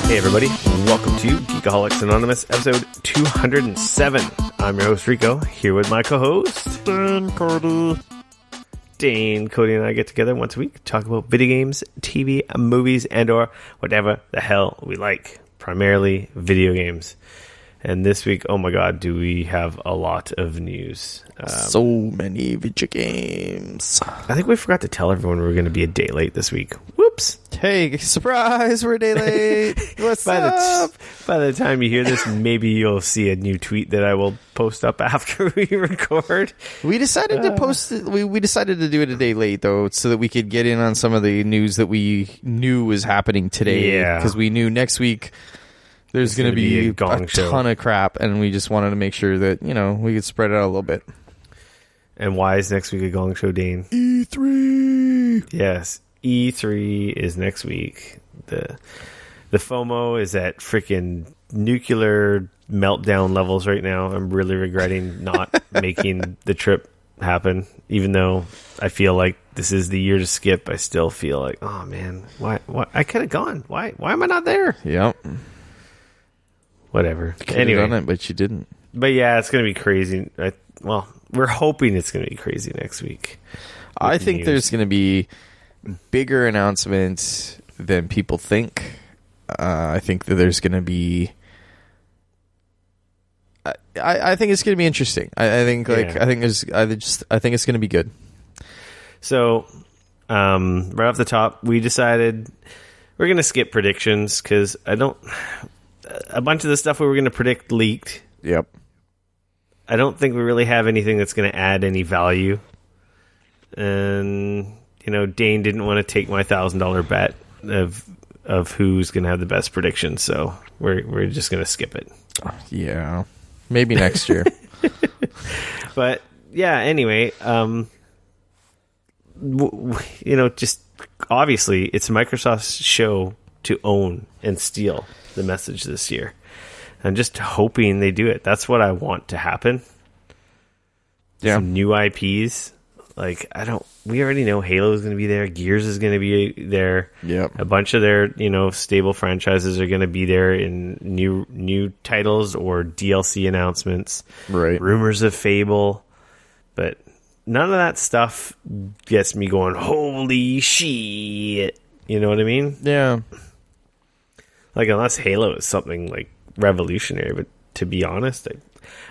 Hey everybody, welcome to Geekoholics Anonymous, episode 207. I'm your host Rico, here with my co-host Dane, Cody. Dane. Cody and I get together once a week to talk about video games, TV, movies, and or whatever the hell we like. Primarily video games. And this week, oh my god, do we have a lot of news. So many video games. I think we forgot to tell everyone we were going to be a day late this week. Whoops. Hey, surprise, we're a day late. What's up? By the time you hear this, maybe you'll see a new tweet that I will post up after we record. We decided to post it. We decided to do it a day late, though, so that we could get in on some of the news that we knew was happening today. Yeah. Because we knew next week there's going to be a ton of crap, and we just wanted to make sure that, you know, we could spread it out a little bit. And why is next week a gong show, Dane? E3! Yes, E3 is next week. The FOMO is at freaking nuclear meltdown levels right now. I'm really regretting not making the trip happen, even though I feel like this is the year to skip. I still feel like, oh man, why I could have gone. Why am I not there? Yep. Whatever. Anyway, done it, but you didn't. But yeah, it's going to be crazy. We're hoping it's going to be crazy next week. I think there's going to be bigger announcements than people think. I think that there's going to be. I think it's going to be interesting. I think it's going to be good. So, right off the top, we decided we're going to skip predictions because a bunch of the stuff we were going to predict leaked. Yep. I don't think we really have anything that's going to add any value. And, you know, Dane didn't want to take my $1,000 bet of who's going to have the best prediction. So we're just going to skip it. Yeah. Maybe next year. But yeah, anyway, you know, just obviously it's Microsoft's show to own and steal the message this year. I'm just hoping they do it. That's what I want to happen. Yeah. Some new IPs. Like, we already know Halo is going to be there. Gears is going to be there. Yep. A bunch of their, you know, stable franchises are going to be there in new titles or DLC announcements. Right. Rumors of Fable. But none of that stuff gets me going, holy shit. You know what I mean? Yeah. Like, unless Halo is something, like, revolutionary. But to be honest,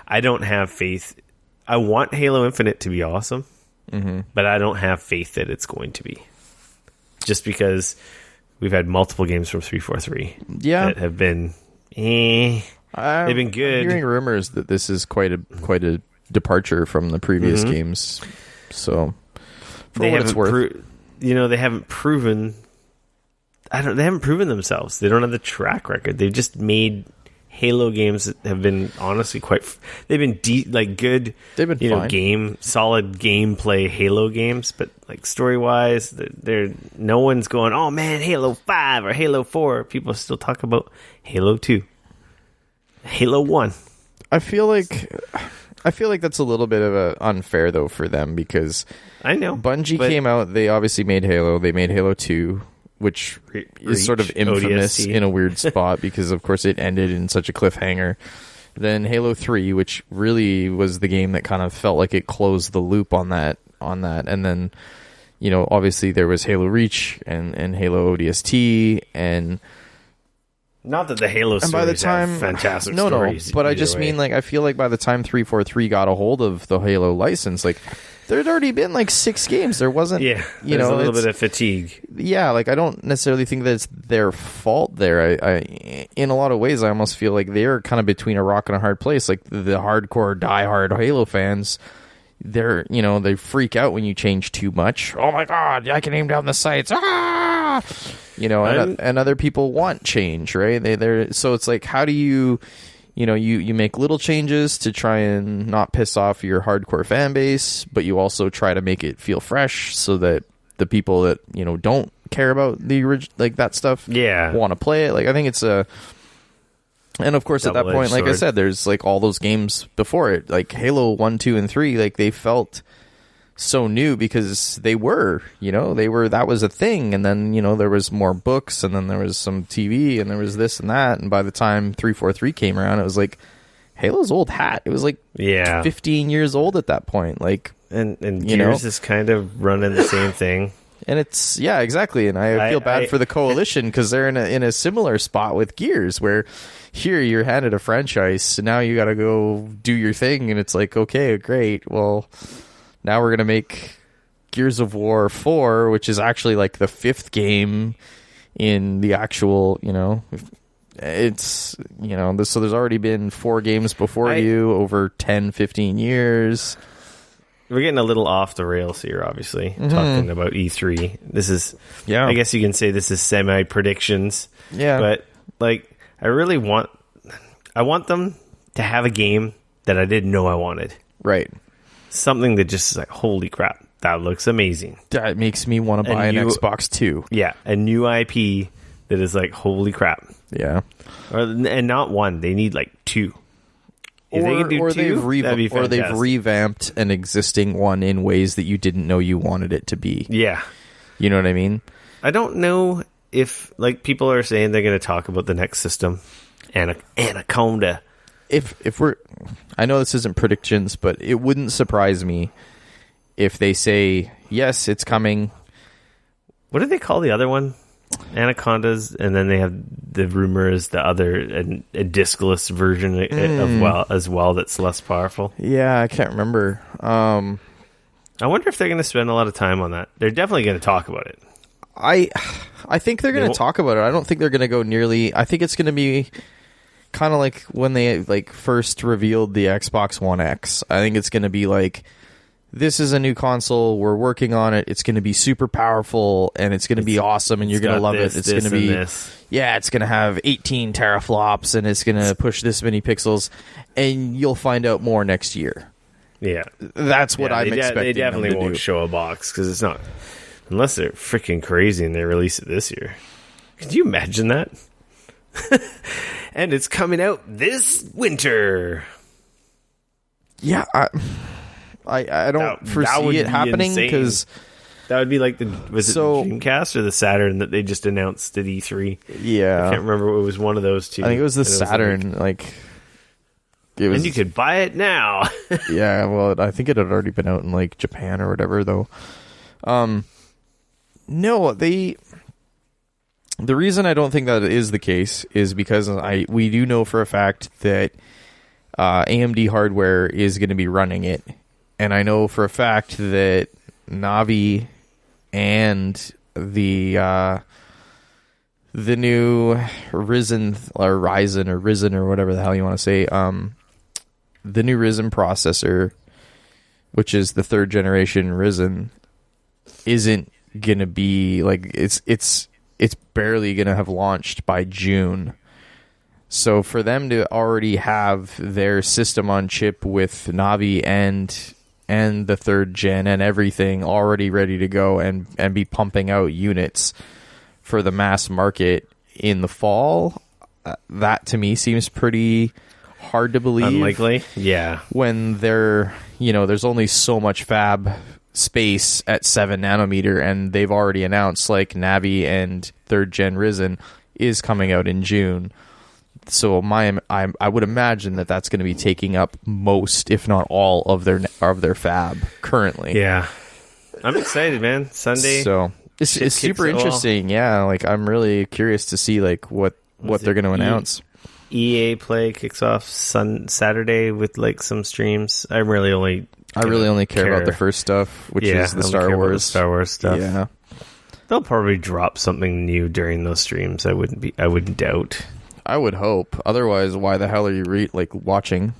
I don't have faith. I want Halo Infinite to be awesome. Mm-hmm. But I don't have faith that it's going to be. Just because we've had multiple games from 343 that have been they've been good. I'm hearing rumors that this is quite a departure from the previous games. So for what it's worth, they haven't proven they haven't proven themselves. They don't have the track record. They've just made Halo games that have been honestly they've been good. They've been fine. Solid gameplay Halo games, but like story wise, no one's going, oh man, Halo 5 or Halo 4. People still talk about Halo 2, Halo 1. I feel like that's a little bit of unfair though for them, because I know Bungie came out. They obviously made Halo. They made Halo 2. Which is sort of infamous in a weird spot because, of course, it ended in such a cliffhanger. Then Halo 3, which really was the game that kind of felt like it closed the loop on that. And then, you know, obviously there was Halo Reach and Halo ODST and... Not that the Halo stories have fantastic stories. But I just mean, like, I feel like by the time 343 got a hold of the Halo license, like... There'd already been like 6 games. There wasn't, a little bit of fatigue. Yeah, like I don't necessarily think that it's their fault there. I in a lot of ways, I almost feel like they're kind of between a rock and a hard place. Like the hardcore, diehard Halo fans, they freak out when you change too much. Oh my god, I can aim down the sights. Ah, and other people want change, right? So it's like, how do you? You make little changes to try and not piss off your hardcore fan base, but you also try to make it feel fresh so that the people that, don't care about the like that stuff want to play it. Like, I think it's and of course at that point, like I said, there's like all those games before it, like Halo 1, 2, and 3, like they felt so new because they were that was a thing, and then there was more books, and then there was some TV, and there was this and that, and by the time 343 came around, it was like Halo's old hat. It was like 15 years old at that point, like, and Gears is kind of running the same thing. And it's exactly, and I feel bad for the Coalition because they're in a similar spot with Gears, where here you're handed a franchise, so now you got to go do your thing, and it's like, okay, great, well, now we're gonna make Gears of War 4, which is actually like the 5th game in the actual, it's so there's already been 4 games before you over 10-15 years. We're getting a little off the rails here, obviously, talking about E3. This is, I guess you can say this is semi-predictions. Yeah. But, like, I want them to have a game that I didn't know I wanted. Right. Something that just is like, holy crap, that looks amazing. That makes me want to buy an Xbox too. Yeah, a new IP that is like, holy crap. Yeah. And not one, they need like 2. If they can do 2, that'd be fantastic. Or they've revamped an existing one in ways that you didn't know you wanted it to be. Yeah. You know what I mean? I don't know if, like, people are saying they're going to talk about the next system, Anaconda. If we're... I know this isn't predictions, but it wouldn't surprise me if they say, yes, it's coming. What do they call the other one? Anacondas, and then they have the rumor is the other a discless version as well that's less powerful. Yeah, I can't remember. I wonder if they're going to spend a lot of time on that. They're definitely going to talk about it. I think they're going to talk about it. I don't think they're going to go nearly. I think it's going to be kind of like when they first revealed the Xbox One X. I think it's going to be like, this is a new console, we're working on it, it's going to be super powerful, and it's going to be awesome, and you're going to love it. It's going to be it's going to have 18 teraflops, and it's going to push this many pixels, and you'll find out more next year. Yeah, that's what I'm expecting. They definitely won't show a box because it's not, unless they're freaking crazy and they release it this year. Could you imagine that? And it's coming out this winter. Yeah, I don't foresee it happening because that would be like the Dreamcast or the Saturn that they just announced at E3. Yeah, I can't remember. It was one of those two. I think it was the Saturn. It was, and you could buy it now. Yeah, well, I think it had already been out in like Japan or whatever, though. No, the reason I don't think that is the case is because we do know for a fact that AMD hardware is going to be running it. And I know for a fact that Navi and the new Ryzen or whatever the hell you want to say, the new Ryzen processor, which is the 3rd generation Ryzen, isn't gonna be like it's barely gonna have launched by June. So for them to already have their system on chip with Navi and the 3rd gen and everything already ready to go and be pumping out units for the mass market in the fall, that to me seems pretty hard to believe. Unlikely, yeah. When there's only so much fab space at 7 nanometer, and they've already announced like Navi and 3rd gen Ryzen is coming out in June. So I would imagine that that's going to be taking up most, if not all, of their fab currently. Yeah, I'm excited, man. Sunday, so it's super interesting. Yeah, like I'm really curious to see like what they're going to announce. EA Play kicks off Saturday with like some streams. I really only care about the first stuff, which is the Star Wars stuff. Yeah, they'll probably drop something new during those streams. I wouldn't doubt. I would hope. Otherwise, why the hell are you watching?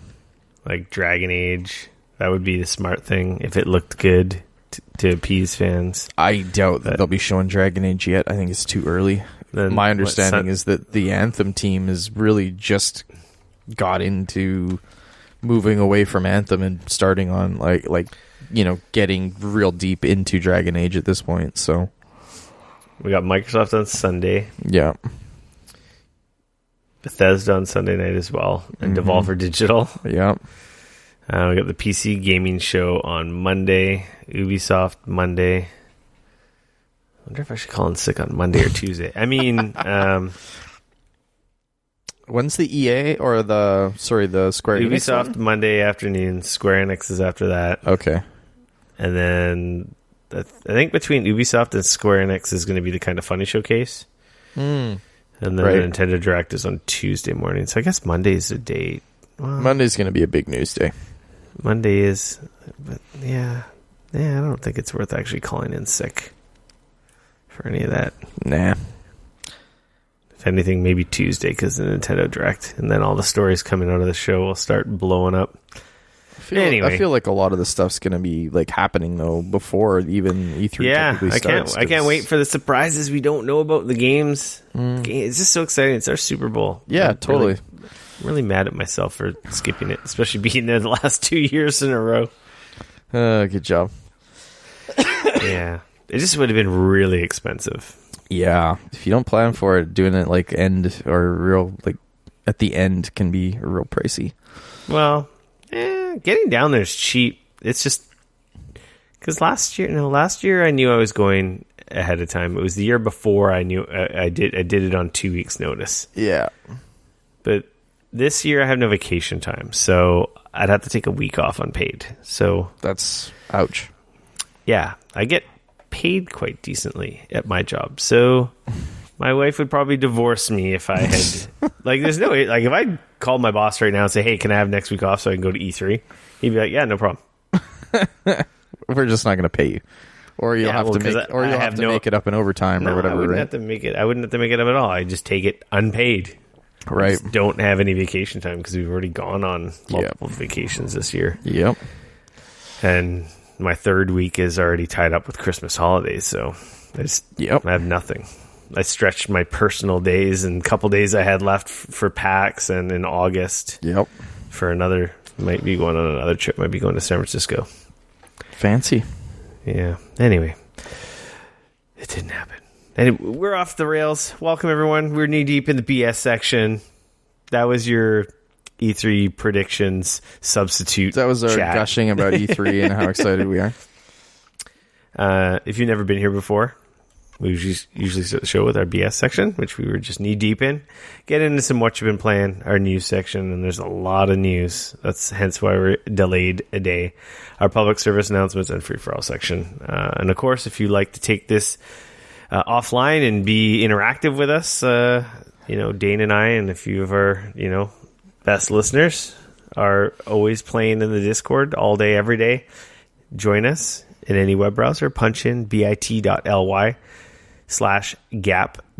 Like Dragon Age, that would be the smart thing if it looked good to appease fans. I doubt that they'll be showing Dragon Age yet. I think it's too early. My understanding is that the Anthem team is really just got into moving away from Anthem and starting on getting real deep into Dragon Age at this point. So we got Microsoft on Sunday. Yeah. Bethesda on Sunday night as well, and Devolver Digital. Yeah. We got the PC gaming show on Monday. Ubisoft Monday. I wonder if I should call in sick on Monday or Tuesday. I mean, when's the EA or the Square Enix Ubisoft one? Monday afternoon. Square Enix is after that. Okay. And then I think between Ubisoft and Square Enix is going to be the Kind of Funny showcase. And then the Nintendo Direct is on Tuesday morning. So I guess Monday is the date. Well, Monday's going to be a big news day. Monday is, but yeah, I don't think it's worth actually calling in sick for any of that. Nah. If anything, maybe Tuesday because the Nintendo Direct, and then all the stories coming out of the show will start blowing up. I feel like a lot of the stuff's going to be like happening though before even E3 technically starts. I can't wait for the surprises we don't know about the games. It's just so exciting. It's our Super Bowl. Yeah, totally. I'm really mad at myself for skipping it, especially being there the last 2 years in a row. Good job. Yeah. It just would have been really expensive. Yeah. If you don't plan for it, doing it like end or real, like at the end can be real pricey. Well, getting down there is cheap. It's just because last year I knew I was going ahead of time. It was the year before I knew I did it on 2 weeks' notice. Yeah. But this year I have no vacation time, so I'd have to take a week off unpaid. So that's ouch. Yeah, I get paid quite decently at my job, so my wife would probably divorce me if I had like. There's no way. Like if I called my boss right now and say, "Hey, can I have next week off so I can go to E3?" He'd be like, "Yeah, no problem." We're just not going to pay you, or you'll have to make it up in overtime or whatever. I wouldn't have to make it. I wouldn't have to make it up at all. I just take it unpaid. Right. Just don't have any vacation time because we've already gone on multiple vacations this year. Yep. And my third week is already tied up with Christmas holidays, so I have nothing. I stretched my personal days and a couple days I had left for PAX and in August. Yep. For another, might be going on another trip, might be going to San Francisco. Fancy. Yeah. Anyway, it didn't happen. Anyway, we're off the rails. Welcome, everyone. We're knee-deep in the BS section. That was your E3 predictions substitute. That was our chat. gushing about E3 and how excited we are. If you've never been here before, we usually start the show with our BS section, which we were just knee-deep in. Get into some what you've been playing, our news section, and there's a lot of news. That's hence why we're delayed a day. Our public service announcements and free-for-all section. And, of course, if you like to take this offline and be interactive with us, Dane and I and a few of our, best listeners are always playing in the Discord all day, every day. Join us in any web browser. Punch in bit.ly/gap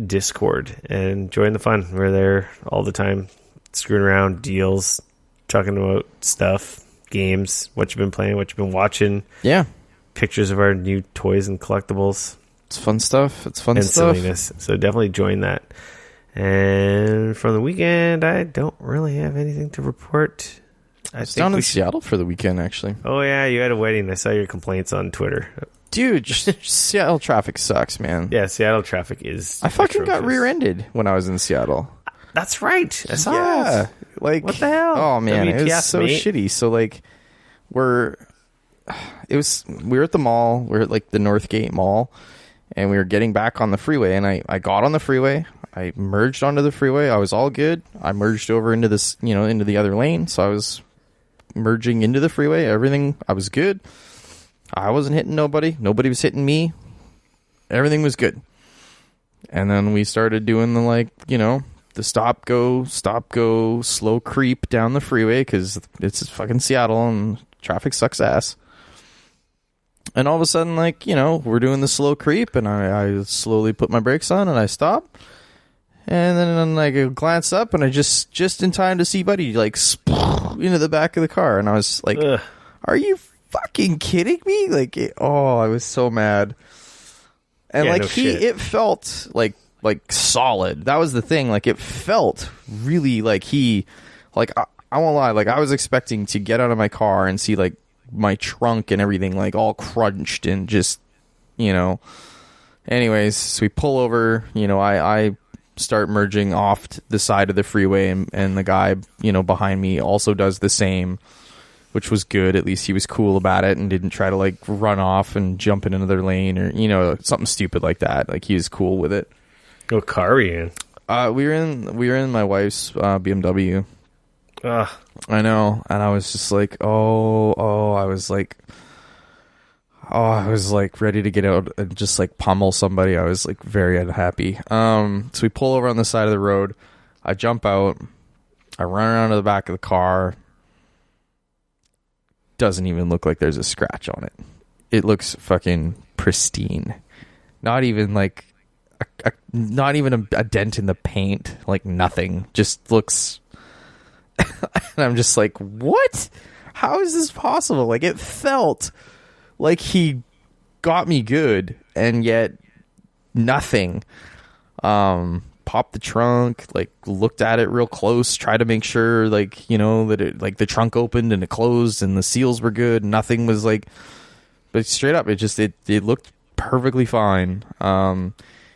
Discord and join the fun. We're there all the time, screwing around, deals, talking about stuff, games, what you've been playing, what you've been watching. Yeah. Pictures of our new toys and collectibles. It's fun stuff. And silliness. So definitely join that. And from the weekend, I don't really have anything to report. I was down in Seattle for the weekend, actually. Oh, yeah, you had a wedding. I saw your complaints on Twitter. Dude, Seattle traffic sucks, man. Yeah, Seattle traffic is I fucking got rear-ended when I was in Seattle. That's right. I saw it. Like, what the hell? Oh, man, WTF, it was so shitty. So, like, we were at the mall. We were at, like, the Northgate Mall. And we were getting back on the freeway, and I got on the freeway. I merged onto the freeway. I was all good. I merged over into this, into the other lane. So I was merging into the freeway. Everything, I was good. I wasn't hitting nobody. Nobody was hitting me. Everything was good. And then we started doing the stop, go, slow creep down the freeway because it's fucking Seattle and traffic sucks ass. And all of a sudden, we're doing the slow creep, and I slowly put my brakes on, and I stop. And then I glance up, and I just in time to see Buddy, into the back of the car. And I was like, ugh. Are you fucking kidding me? I was so mad. And, it felt, like solid. That was the thing. It felt really I won't lie. I was expecting to get out of my car and see, my trunk and everything all crunched and just anyways, so we pull over, I start merging off the side of the freeway and the guy behind me also does the same. which was good. At least he was cool about it and didn't try to like run off and jump in another lane or something stupid like that. Like he was cool with it. What car were you in? We were in my wife's BMW. Ugh. I know, and I was just like, I was like ready to get out and just like pummel somebody. I was like very unhappy. So we pull over on the side of the road. I jump out. I run around to the back of the car. Doesn't even look like there's a scratch on it. It looks fucking pristine. Not even like not even a dent in the paint. Like nothing. Just looks. And I'm just like, what? How is this possible? Like it felt like he got me good, and yet nothing. Popped the trunk, like looked at it real close, tried to make sure, like that it, like the trunk opened and it closed and the seals were good. Nothing was like, but straight up, it looked perfectly fine.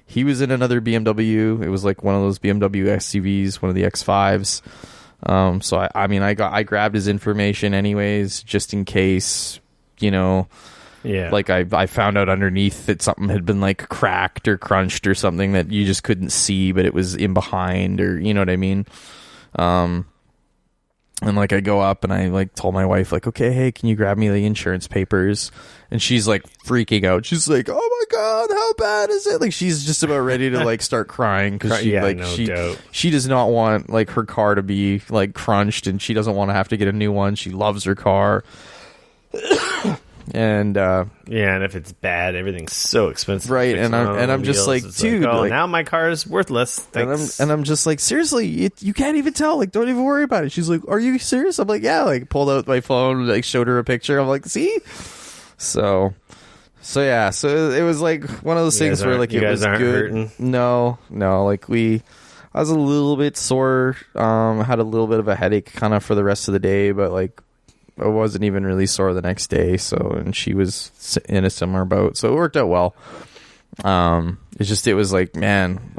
He was in another BMW. It was like one of those BMW SUVs, one of the X5s. So I grabbed his information anyways, just in case. Yeah. Like I found out underneath that something had been like cracked or crunched or something that you just couldn't see, but it was in behind, or you know what I mean? And like I go up and I like told my wife like, okay, hey, can you grab me the insurance papers? And she's like freaking out. She's like, oh my God, how bad is it? Like she's just about ready to like start crying because she does not want like her car to be like crunched, and she doesn't want to have to get a new one. She loves her car. And and if it's bad, everything's so expensive, right? And I'm just like, dude, like, now my car is worthless. Thanks. And I'm just like, seriously, you can't even tell. Like, don't even worry about it. She's like, are you serious? I'm like, yeah. Like, pulled out my phone, like, showed her a picture. I'm like, see. So yeah. So it was like one of those things where like it was good. Hurting? No. Like I was a little bit sore. Had a little bit of a headache kind of for the rest of the day, but like. I wasn't even really sore the next day, and she was in a similar boat, so it worked out well. It was like, man,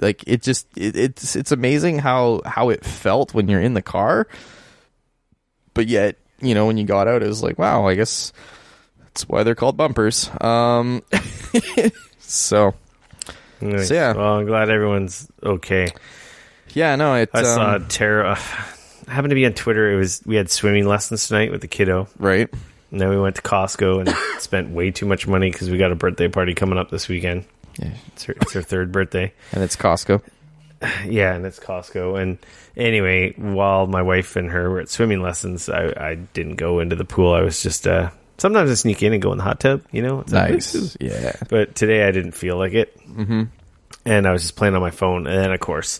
like it's amazing how it felt when you're in the car, but yet when you got out, it was like, wow, I guess that's why they're called bumpers. So yeah. Well, I'm glad everyone's okay. Yeah, no, I saw Tara. Happened to be on Twitter. We had swimming lessons tonight with the kiddo, right? And then we went to Costco and spent way too much money because we got a birthday party coming up this weekend. Yeah, it's her third birthday, and it's Costco. Yeah, and it's Costco. And anyway, while my wife and her were at swimming lessons, I didn't go into the pool. I was just sometimes I sneak in and go in the hot tub. It's nice, like, yeah. But today I didn't feel like it, and I was just playing on my phone. And then of course,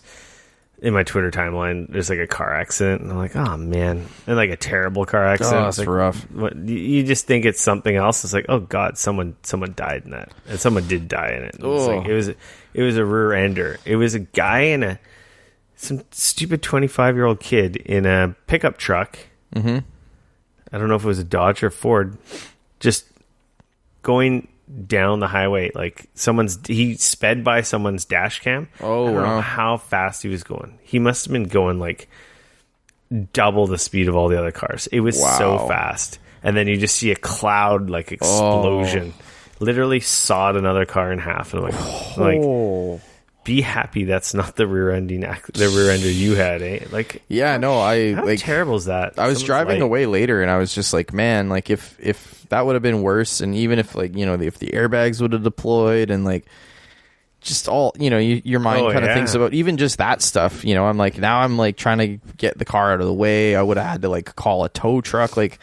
in my Twitter timeline, there's like a car accident, and I'm like, oh man, and like a terrible car accident. Oh, that's rough. What, you just think it's something else. It's like, oh god, someone died in that, and someone did die in it. It was a rear ender. It was a guy in some stupid 25-year-old kid in a pickup truck. I don't know if it was a Dodge or Ford, just going down the highway, like he sped by someone's dash cam. I don't know how fast he was going. He must have been going like double the speed of all the other cars. It was so fast, and then you just see a cloud like explosion, literally sawed another car in half. And I'm like, be happy that's not the rear ender you had, eh? Like, yeah, no, how terrible is that? I was driving away later, and I was just like, man, like if that would have been worse, and even if like if the airbags would have deployed, and like just all your mind kind of thinks about even just that stuff. I'm like, now I'm like trying to get the car out of the way. I would have had to like call a tow truck, like.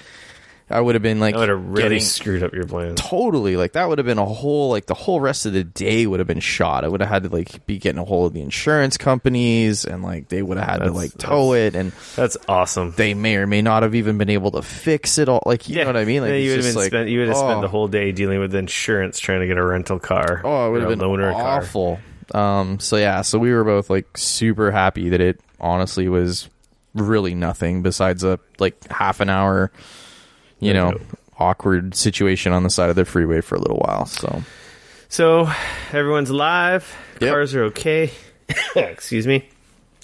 I would have been like, that would have really screwed up your plans. Totally, like that would have been a whole, like the whole rest of the day would have been shot. I would have had to like be getting a hold of the insurance companies, and like they would have had to like tow it, and that's awesome. They may or may not have even been able to fix it all. Like you know what I mean? Like you would have spent the whole day dealing with insurance trying to get a rental car. Oh, it would have been awful. So we were both like super happy that it honestly was really nothing besides a like half an hour. Awkward situation on the side of the freeway for a little while. So everyone's alive. Cars are okay. Excuse me.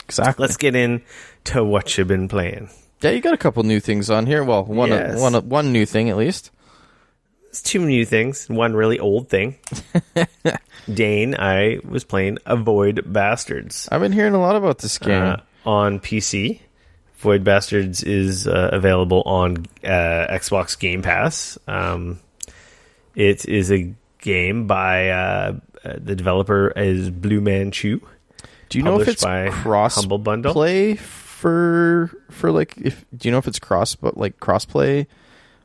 Exactly. Let's get into what you've been playing. Yeah, you got a couple new things on here. Well, one new thing at least. It's two new things. One really old thing. Dane, I was playing Avoid Bastards. I've been hearing a lot about this game. On PC. Void Bastards is available on Xbox Game Pass. It is a game by the developer is Blue Man Chew. Do you know if it's cross play for like if do you know if it's cross play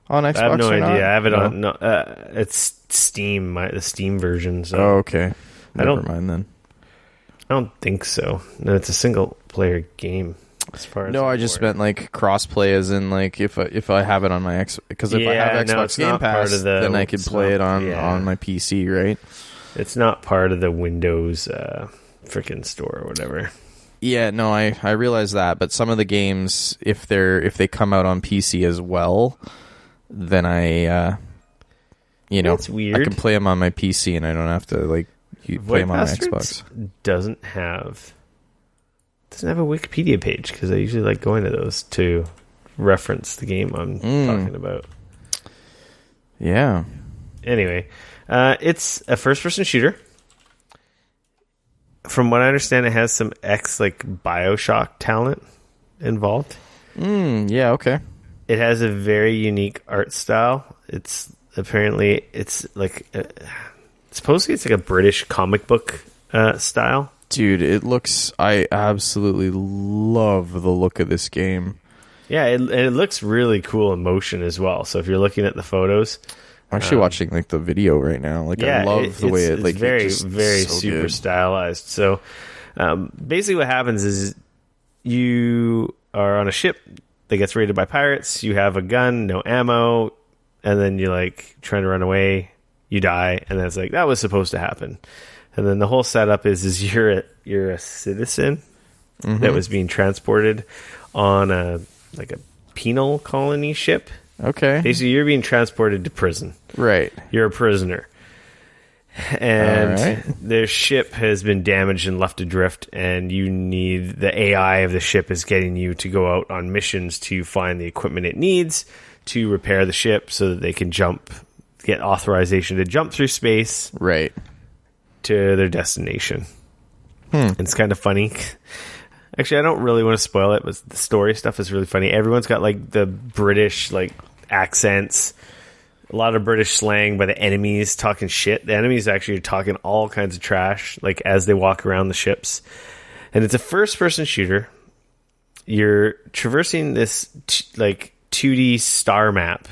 on Xbox? I have no idea. Not? I have it on. No, it's Steam, the Steam version. So okay. Never mind then. I don't think so. No, it's a single player game. As far as I just meant like crossplay, as in like if I have it on my because if I have Xbox Game Pass, then I could play it on my PC, right? It's not part of the Windows freaking store or whatever. Yeah, no, I realize that, but some of the games, if they come out on PC as well, then That's weird. I can play them on my PC and I don't have to like play them on my Xbox. Doesn't have a Wikipedia page because I usually like going to those to reference the game I'm talking about. Yeah. Anyway, it's a first-person shooter. From what I understand, it has some BioShock talent involved. Yeah, okay. It has a very unique art style. It's apparently supposedly it's like a British comic book style. Dude, I absolutely love the look of this game. Yeah, it looks really cool in motion as well. So if you're looking at the photos, I'm actually watching like the video right now. I love the way it like it's very so super good. Stylized. So basically, what happens is you are on a ship that gets raided by pirates. You have a gun, no ammo, and then you're like trying to run away. You die, and then it's like that was supposed to happen. And then the whole setup is you're a citizen that was being transported on a penal colony ship. Okay. Basically, you're being transported to prison. Right. You're a prisoner. And their ship has been damaged and left adrift, and the AI of the ship is getting you to go out on missions to find the equipment it needs to repair the ship so that they can get authorization to jump through space. Right. To their destination. It's kind of funny. Actually, I don't really want to spoil it, but the story stuff is really funny. Everyone's got like the British accents, a lot of British slang by the enemies talking shit. The enemies actually are talking all kinds of trash as they walk around the ships. And it's a first-person shooter. You're traversing this 2D star map,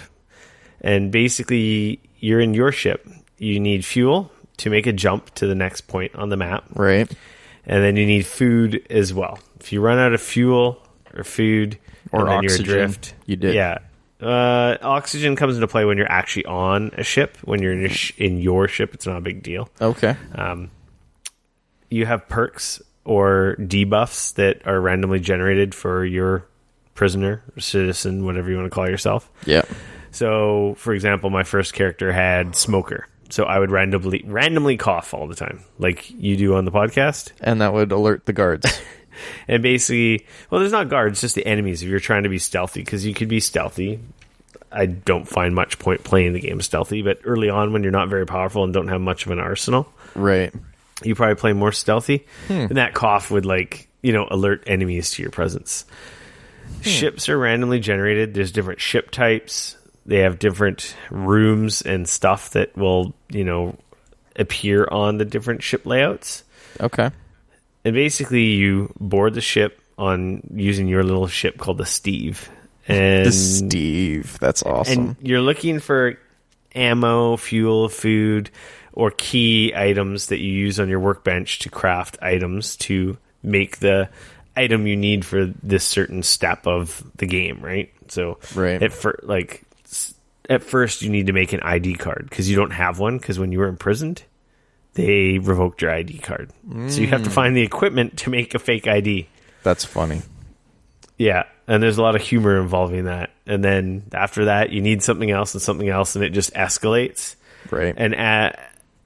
and basically you're in your ship. You need fuel to make a jump to the next point on the map. Right. And then you need food as well. If you run out of fuel or food or then oxygen, you're adrift. You did. Yeah. Oxygen comes into play when you're actually on a ship. When you're in your ship, it's not a big deal. Okay. You have perks or debuffs that are randomly generated for your prisoner, or citizen, whatever you want to call yourself. Yeah. So, for example, my first character had smoker. So I would randomly cough all the time, like you do on the podcast. And that would alert the guards. And basically, well, there's not guards, just the enemies if you're trying to be stealthy, because you could be stealthy. I don't find much point playing the game stealthy, but early on when you're not very powerful and don't have much of an arsenal, right, you probably play more stealthy. And that cough would alert enemies to your presence. Ships are randomly generated. There's different ship types. They have different rooms and stuff that will, appear on the different ship layouts. Okay. And basically, you board the ship using your little ship called the Steve. And the Steve. That's awesome. And you're looking for ammo, fuel, food, or key items that you use on your workbench to craft items to make the item you need for this certain step of the game, right? So, at first you need to make an ID card because you don't have one because when you were imprisoned, they revoked your ID card. So you have to find the equipment to make a fake ID. That's funny. Yeah, and there's a lot of humor involving that. And then after that, you need something else, and it just escalates. Right. And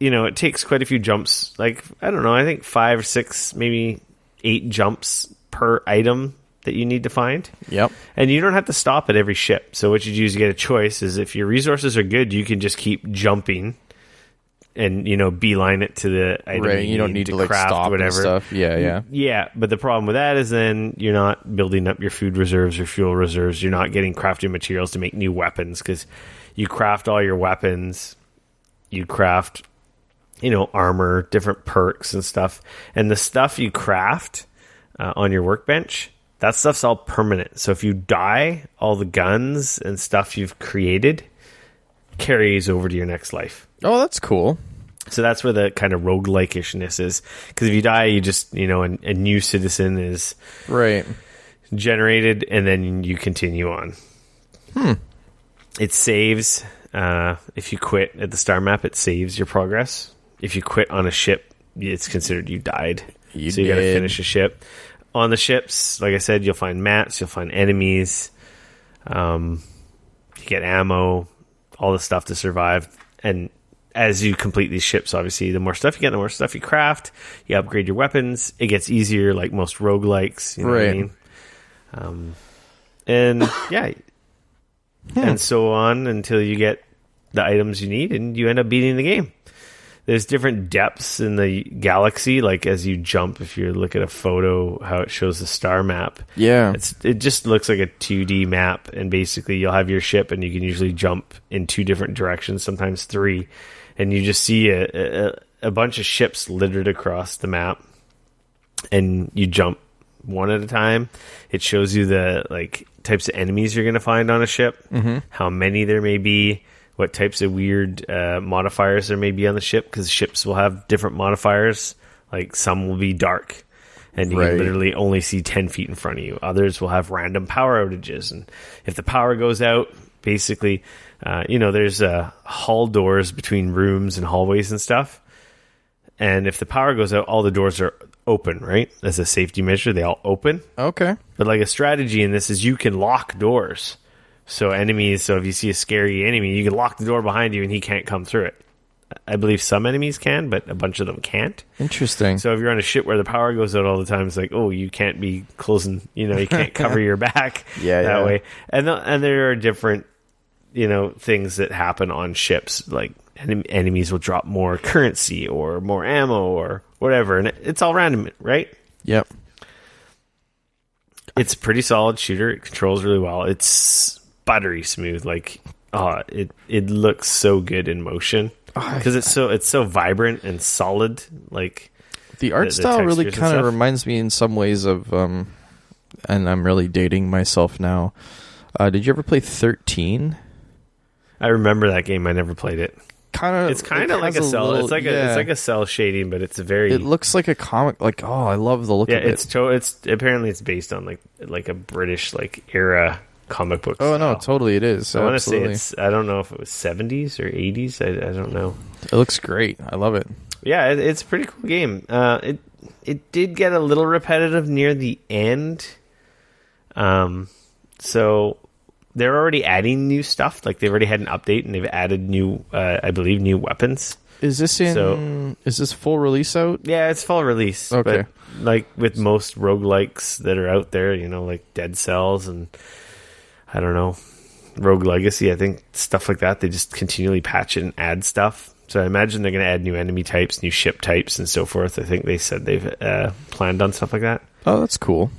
it takes quite a few jumps. I don't know, I think 5 or 6, maybe 8 jumps per item that you need to find. Yep. And you don't have to stop at every ship. So what you do is you get a choice. Is if your resources are good, you can just keep jumping and, beeline it to the item. Right, you don't need to like stop whatever. And stuff. Yeah. Yeah, but the problem with that is then you're not building up your food reserves or fuel reserves. You're not getting crafting materials to make new weapons because you craft all your weapons. You craft, armor, different perks and stuff. And the stuff you craft on your workbench, that stuff's all permanent. So if you die, all the guns and stuff you've created carries over to your next life. Oh, that's cool. So that's where the kind of roguelike-ishness is. Because if you die, you just, a new citizen is generated, and then you continue on. It saves. If you quit at the star map, it saves your progress. If you quit on a ship, it's considered you died. So you got to finish a ship. On the ships, like I said, you'll find mats, you'll find enemies. You get ammo, all the stuff to survive. And as you complete these ships, obviously, the more stuff you get, the more stuff you craft. You upgrade your weapons. It gets easier, like most roguelikes. You know what I mean? And yeah. And so on until you get the items you need and you end up beating the game. There's different depths in the galaxy, like as you jump, if you look at a photo, how it shows the star map. Yeah. It just looks like a 2D map, and basically you'll have your ship and you can usually jump in 2 different directions, sometimes 3. And you just see a bunch of ships littered across the map, and you jump one at a time. It shows you the types of enemies you're going to find on a ship, how many there may be, what types of weird modifiers there may be on the ship, because ships will have different modifiers. Like some will be dark, and you can literally only see 10 feet in front of you. Others will have random power outages, and if the power goes out, basically, there's hull doors between rooms and hallways and stuff. And if the power goes out, all the doors are open, right? As a safety measure, they all open. Okay. But like a strategy in this is you can lock doors. So if you see a scary enemy, you can lock the door behind you and he can't come through it. I believe some enemies can, but a bunch of them can't. Interesting. So if you're on a ship where the power goes out all the time, it's like, oh, you can't be closing, you can't cover your back that way. And there are different, things that happen on ships. Like enemies will drop more currency or more ammo or whatever. And it's all random, right? Yep. It's a pretty solid shooter. It controls really well. It's buttery smooth. It looks so good in motion. Because it's so vibrant and solid. Like the art style really kind of reminds me in some ways of and I'm really dating myself now. Did you ever play 13? I remember that game. I never played it. It's kind of like a cell. It's like a cell shading, but it's very. It looks like a comic. I love the look of it. It's apparently it's based on like a British era comic book. Oh no, totally it is. I want to say it's. I don't know if it was 70s or 80s. I don't know. It looks great. I love it. Yeah, it's a pretty cool game. It did get a little repetitive near the end. So they're already adding new stuff. Like they've already had an update and they've added new, I believe, new weapons. Is this is this full release out? Yeah, it's full release. Okay. But like with most roguelikes that are out there, like Dead Cells and I don't know, Rogue Legacy, I think stuff like that, they just continually patch it and add stuff. So I imagine they're going to add new enemy types, new ship types, and so forth. I think they said they've planned on stuff like that. Oh, that's cool.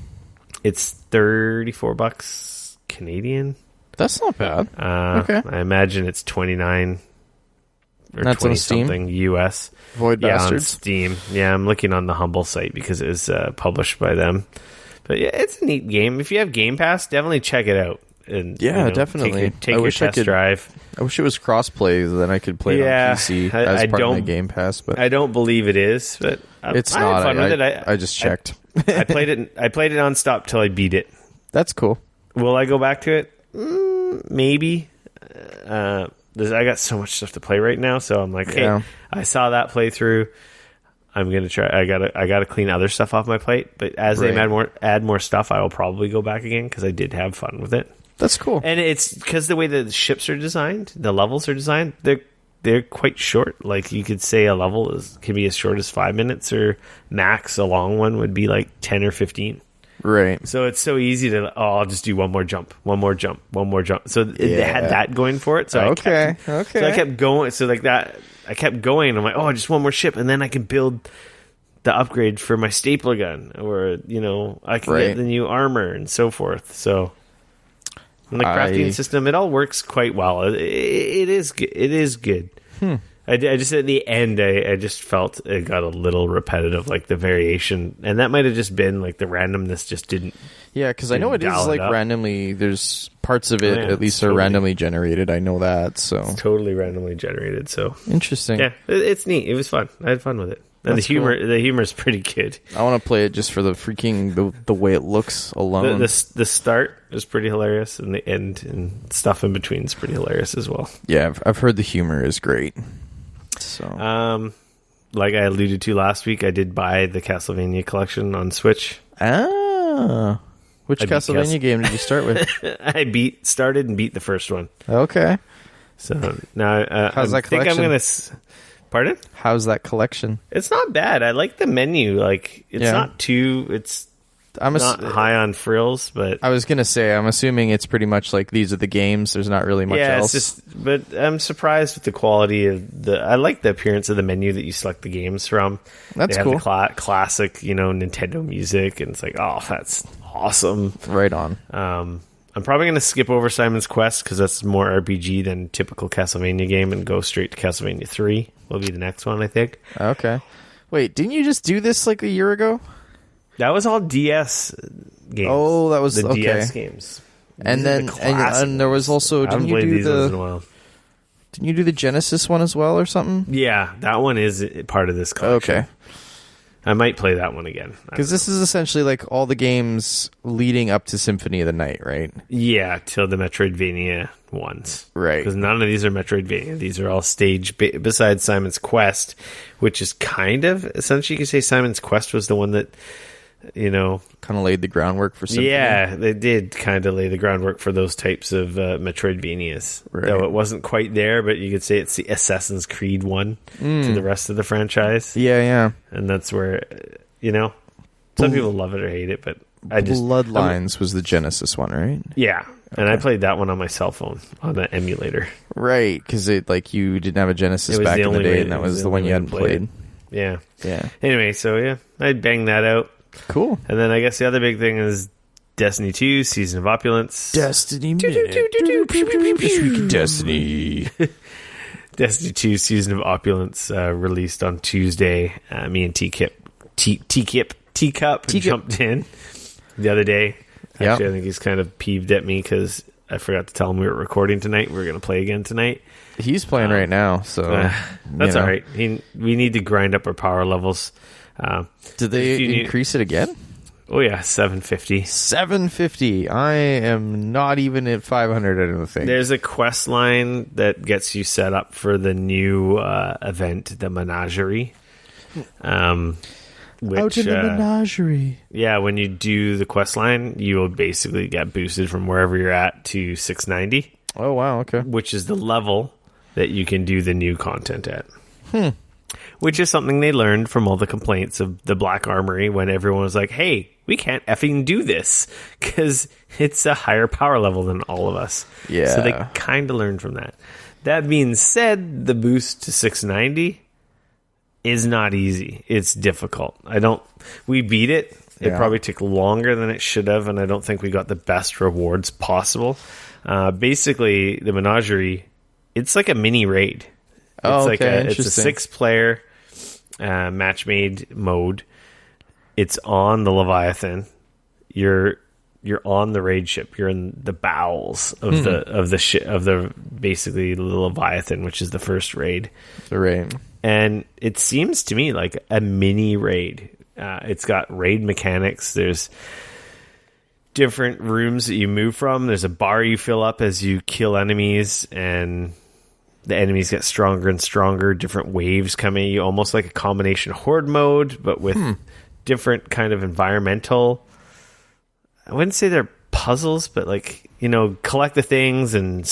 It's $34 Canadian. That's not bad. Okay. I imagine it's 29 or that's 20 on Steam? Something US. Void Bastards. On Steam. Yeah, I'm looking on the Humble site because it was published by them. But yeah, it's a neat game. If you have Game Pass, definitely check it out. And, definitely. Take your test drive. I wish it was crossplay, then I could play it on PC as part of my Game Pass. But I don't believe it is, but it's not. Had fun with it. I just checked. I played it nonstop till I beat it. That's cool. Will I go back to it? Maybe. I got so much stuff to play right now, so I'm like, hey, I saw that playthrough. I'm gonna try. I gotta clean other stuff off my plate. But as they add more stuff, I will probably go back again because I did have fun with it. That's cool. And it's because the way the ships are designed, the levels are designed, they're quite short. Like you could say a level can be as short as 5 minutes, or max a long one would be like 10 or 15. Right. So it's so easy to, I'll just do one more jump. So they had that going for it. So okay. So I kept going. So like that, I kept going. I'm like, just one more ship. And then I can build the upgrade for my stapler gun. Or, I can get the new armor and so forth. So and the crafting system, it all works quite well. It is good. I just at the end, I just felt it got a little repetitive, like the variation, and that might have just been like the randomness just didn't. Yeah, because I know it is like randomly. There's parts of it at least are randomly generated. I know that. So it's totally randomly generated. So interesting. Yeah, it's neat. It was fun. I had fun with it. And the humor is pretty good. I want to play it just for the freaking the way it looks alone. The start is pretty hilarious, and the end and stuff in between is pretty hilarious as well. Yeah, I've heard the humor is great. So, like I alluded to last week, I did buy the Castlevania collection on Switch. Which Castlevania game did you start with? I started and beat the first one. Okay. So now how's that collection? I think I'm gonna. Pardon? How's that collection? It's not bad. I like the menu. Like it's not too. It's. I'm not high on frills, but I was gonna say I'm assuming it's pretty much like these are the games. There's not really much else. It's just, but I'm surprised with the quality of the. I like the appearance of the menu that you select the games from. That's cool. The classic, Nintendo music, and it's like, oh, that's awesome. Right on. I'm probably gonna skip over Simon's Quest because that's more RPG than typical Castlevania game, and go straight to Castlevania 3. Will be the next one, I think. Okay. Wait, didn't you just do this like a year ago? That was all DS games. Oh, that was the DS games. And then and there was also didn't you do the Genesis one as well or something? Yeah, that one is part of this collection. Okay. I might play that one again. Because this is essentially like all the games leading up to Symphony of the Night, right? Yeah, till the Metroidvania ones. Right. Because none of these are Metroidvania. These are all stage, besides Simon's Quest, which is kind of, essentially you could say Simon's Quest was the one that, kind of laid the groundwork for Symphony. Yeah, they did kind of lay the groundwork for those types of Metroidvanias. Right. Though it wasn't quite there, but you could say it's the Assassin's Creed one to the rest of the franchise. Yeah. And that's where, some people love it or hate it, but I just... Bloodlines was the Genesis one, right? Yeah. And I played that one on my cell phone on the emulator. Right, because you didn't have a Genesis back in the day, and that was the one you hadn't played. Yeah. Anyway, so I banged that out. Cool. And then I guess the other big thing is Destiny 2, Season of Opulence. Destiny. Destiny 2, Season of Opulence released on Tuesday. Me and Teacup jumped in the other day. Actually, I think he's kind of peeved at me because I forgot to tell him we were recording tonight. We were going to play again tonight. He's playing right now, so that's all right. We need to grind up our power levels. Did they increase it again? Oh yeah, 750. 750. I am not even at 500. I don't think. There's a quest line that gets you set up for the new event, the Menagerie. Out in the Menagerie. Yeah, when you do the quest line, you will basically get boosted from wherever you're at to 690. Oh wow, okay. Which is the level that you can do the new content at. Which is something they learned from all the complaints of the Black Armory when everyone was like, hey, we can't effing do this because it's a higher power level than all of us. Yeah. So they kind of learned from that. That being said, the boost to 690 is not easy. It's difficult. We beat it. It probably took longer than it should have, and I don't think we got the best rewards possible. Basically, the Menagerie, it's like a mini raid. It's a 6-player match-made mode. It's on the Leviathan. You're on the raid ship. You're in the bowels of the basically the Leviathan, which is the first raid. The raid. And it seems to me like a mini raid. It's got raid mechanics. There's different rooms that you move from. There's a bar you fill up as you kill enemies, and the enemies get stronger and stronger. Different waves coming at you, almost like a combination horde mode, but with different kind of environmental. I wouldn't say they're puzzles, but like, collect the things and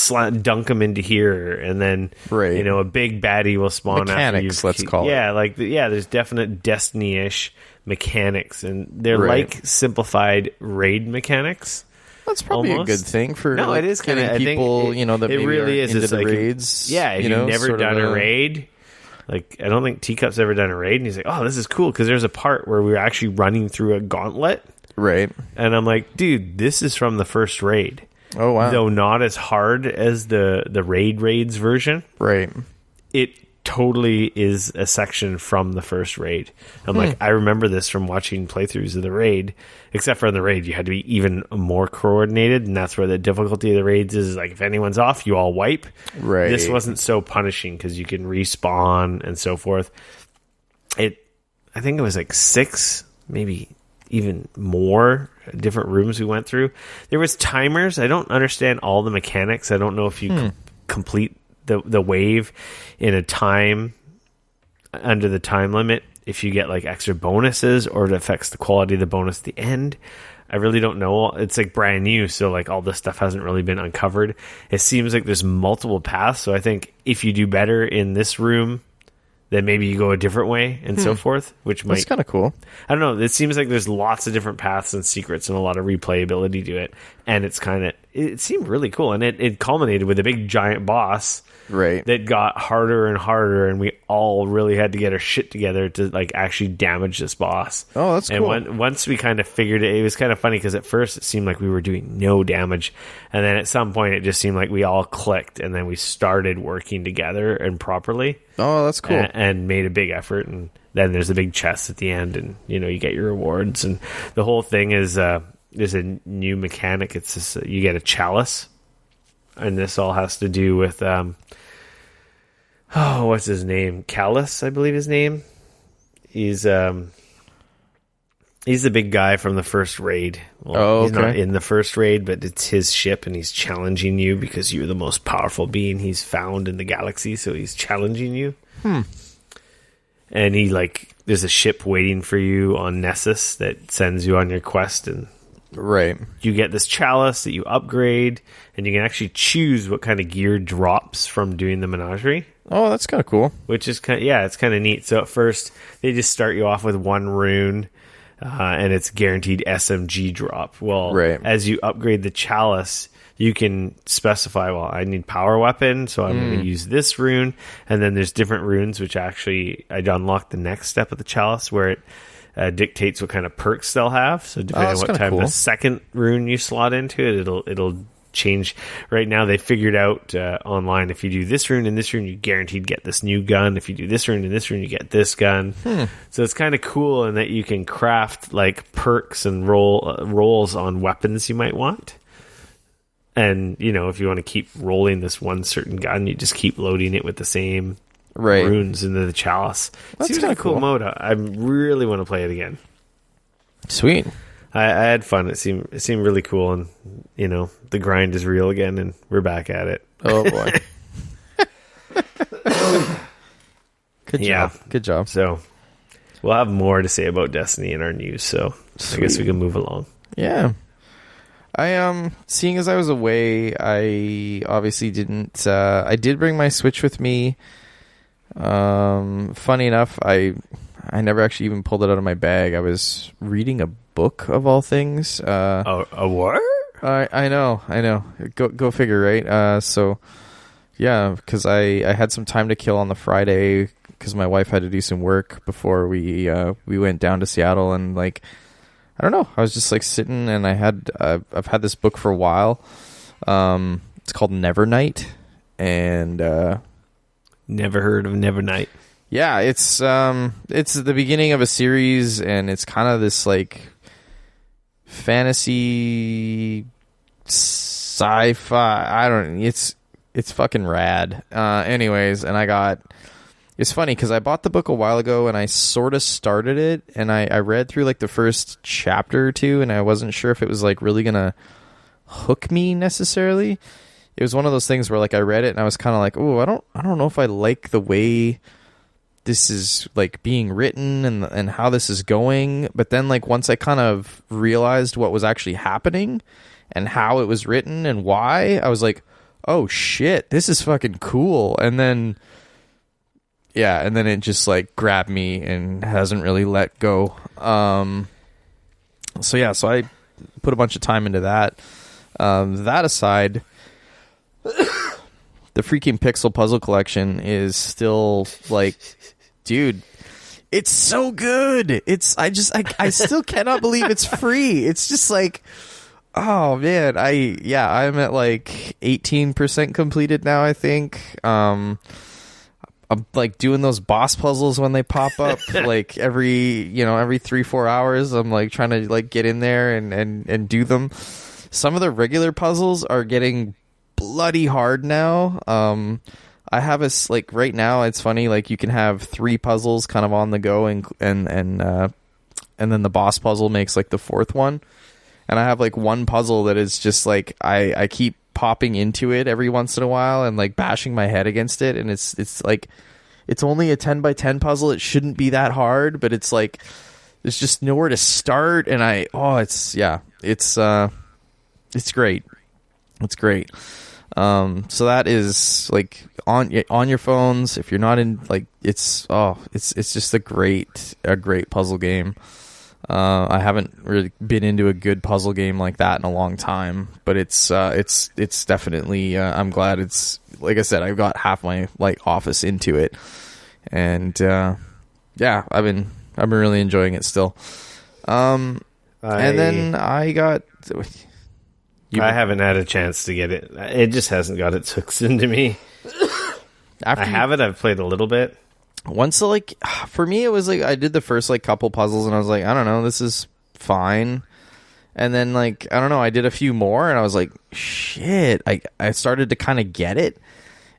dunk them into here, and then a big baddie will spawn. Mechanics, let's call it. Yeah, there's definite Destiny-ish mechanics, and they're like simplified raid mechanics. That's probably a good thing for it is kind of people. That it really is into it's the like, raids. Yeah, if you've never done a raid. Like, I don't think Teacup's ever done a raid, and he's like, oh, this is cool, because there's a part where we were actually running through a gauntlet. Right. And I'm like, dude, this is from the first raid. Oh, wow. Though not as hard as the raids version. Right. It totally is a section from the first raid. I'm like, I remember this from watching playthroughs of the raid, except for in the raid, you had to be even more coordinated, and that's where the difficulty of the raids is like, if anyone's off, you all wipe. Right. This wasn't so punishing because you can respawn and so forth. I think it was like 6, maybe even more different rooms we went through. There was timers. I don't understand all the mechanics. I don't know if you complete the wave in a time under the time limit, if you get like extra bonuses, or it affects the quality of the bonus at the end. I really don't know. It's like brand new, so like all this stuff hasn't really been uncovered. It seems like there's multiple paths, so I think if you do better in this room, then maybe you go a different way and so forth, which might... That's kind of cool. I don't know. It seems like there's lots of different paths and secrets and a lot of replayability to it. And it seemed really cool. And it culminated with a big giant boss that got harder and harder. And we all really had to get our shit together to like actually damage this boss. Oh, that's cool. And once we kind of figured it was kind of funny because at first it seemed like we were doing no damage. And then at some point it just seemed like we all clicked and then we started working together and properly. Oh, that's cool. And made a big effort. And then there's a big chest at the end, and you get your rewards. And the whole thing is there's a new mechanic. It's just, you get a chalice, and this all has to do with what's his name? Callus, I believe his name. He's the big guy from the first raid. Well, he's not in the first raid, but it's his ship, and he's challenging you because you're the most powerful being he's found in the galaxy, so he's challenging you. And there's a ship waiting for you on Nessus that sends you on your quest, and you get this chalice that you upgrade, and you can actually choose what kind of gear drops from doing the menagerie. Oh, that's kind of cool. Which is it's kind of neat. So at first, they just start you off with one rune, and it's guaranteed SMG drop. Well, as you upgrade the chalice, you can specify, well, I need power weapon, so I'm going to use this rune. And then there's different runes, which actually I unlocked the next step of the chalice, where it dictates what kind of perks they'll have. So depending on what time the second rune you slot into it, it'll change. Right now, they figured out online, if you do this rune and this rune, you guaranteed get this new gun. If you do this rune and this rune, you get this gun. So it's kind of cool in that you can craft like perks and rolls on weapons you might want. And, if you want to keep rolling this one certain gun, you just keep loading it with the same runes into the chalice. That's seems like a cool mode. I really want to play it again. Sweet. I had fun. It seemed really cool, and the grind is real again, and we're back at it. Oh boy. Good job. Good job. So we'll have more to say about Destiny in our news. So I guess we can move along. Yeah. Seeing as I was away, I obviously didn't. I did bring my Switch with me. Funny enough, I never actually even pulled it out of my bag. I was reading a book of all things. A what? I know. Go figure, right? So yeah, because I had some time to kill on the Friday because my wife had to do some work before we went down to Seattle, and like, I don't know, I was just like sitting, and I've had this book for a while. It's called Nevernight, and never heard of Nevernight. Yeah, it's the beginning of a series, and it's kind of this like fantasy sci-fi. I don't. It's fucking rad. Anyways, and it's funny because I bought the book a while ago, and I sort of started it, and I read through like the first chapter or two, and I wasn't sure if it was like really gonna hook me necessarily. It was one of those things where like I read it and I was kind of like, oh, I don't know if I like the way this is like being written and how this is going. But then like once I kind of realized what was actually happening and how it was written and why, I was like, oh shit, this is fucking cool. And then it just like grabbed me and hasn't really let go. So I put a bunch of time into that. That aside, the freaking Pixel Puzzle Collection is still like, dude, it's so good. I still cannot believe it's free. It's just like, oh man, I'm at like 18% completed now, I think. I'm like doing those boss puzzles when they pop up, like every 3-4 hours. I'm like trying to like get in there and do them. Some of the regular puzzles are getting bloody hard now. I have like right now, it's funny, like you can have 3 puzzles kind of on the go and then the boss puzzle makes like the 4th one. And I have like one puzzle that is just like I keep popping into it every once in a while and like bashing my head against it, and it's like it's only a 10x10 puzzle. It shouldn't be that hard, but it's like there's just nowhere to start, and it's great. It's great. So that is like on your phones if you're not in, like it's just a great puzzle game. I haven't really been into a good puzzle game like that in a long time, but it's definitely I'm glad it's, like I said, I've got half my like office into it, and I've been really enjoying it still. And then I haven't had a chance to get it. It just hasn't got its hooks into me. I've played a little bit. Once, like, for me, it was like I did the first like couple puzzles, and I was like, I don't know, this is fine. And then, like, I don't know, I did a few more, and I was like, shit. I started to kind of get it,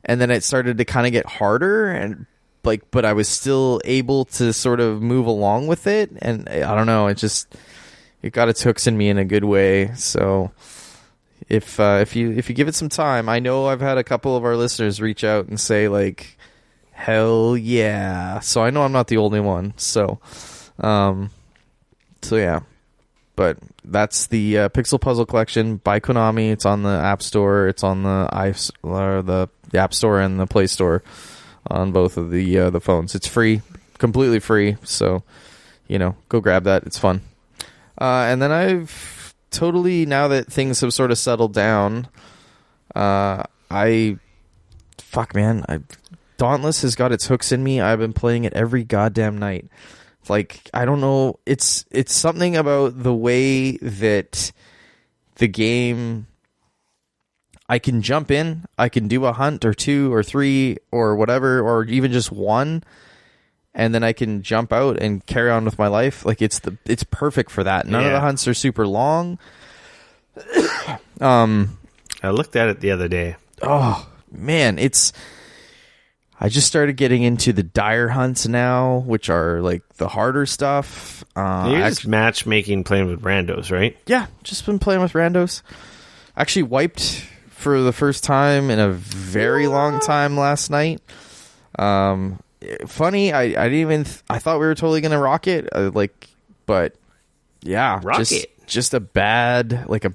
and then it started to kind of get harder, and like, but I was still able to sort of move along with it, and I don't know, it got its hooks in me in a good way. So if you give it some time, I know I've had a couple of our listeners reach out and say like, hell yeah. So I know I'm not the only one. So yeah. But that's the Pixel Puzzle Collection by Konami. It's on the App Store. It's on the App Store and the Play Store on both of the phones. It's free, completely free. So, go grab that. It's fun. And then I've totally, now that things have sort of settled down, Dauntless has got its hooks in me. I've been playing it every goddamn night. Like, I don't know. It's something about the way that the game, I can jump in, I can do a hunt or 2 or 3 or whatever, or even just 1, and then I can jump out and carry on with my life. Like, it's perfect for that. None of the hunts are super long. I looked at it the other day. Oh, man, I just started getting into the dire hunts now, which are like the harder stuff. You're just matchmaking, playing with randos, right? Yeah, just been playing with randos. Actually wiped for the first time in a very long time last night. Funny, I didn't even. I thought we were totally gonna rock it, but yeah, just a bad. Were they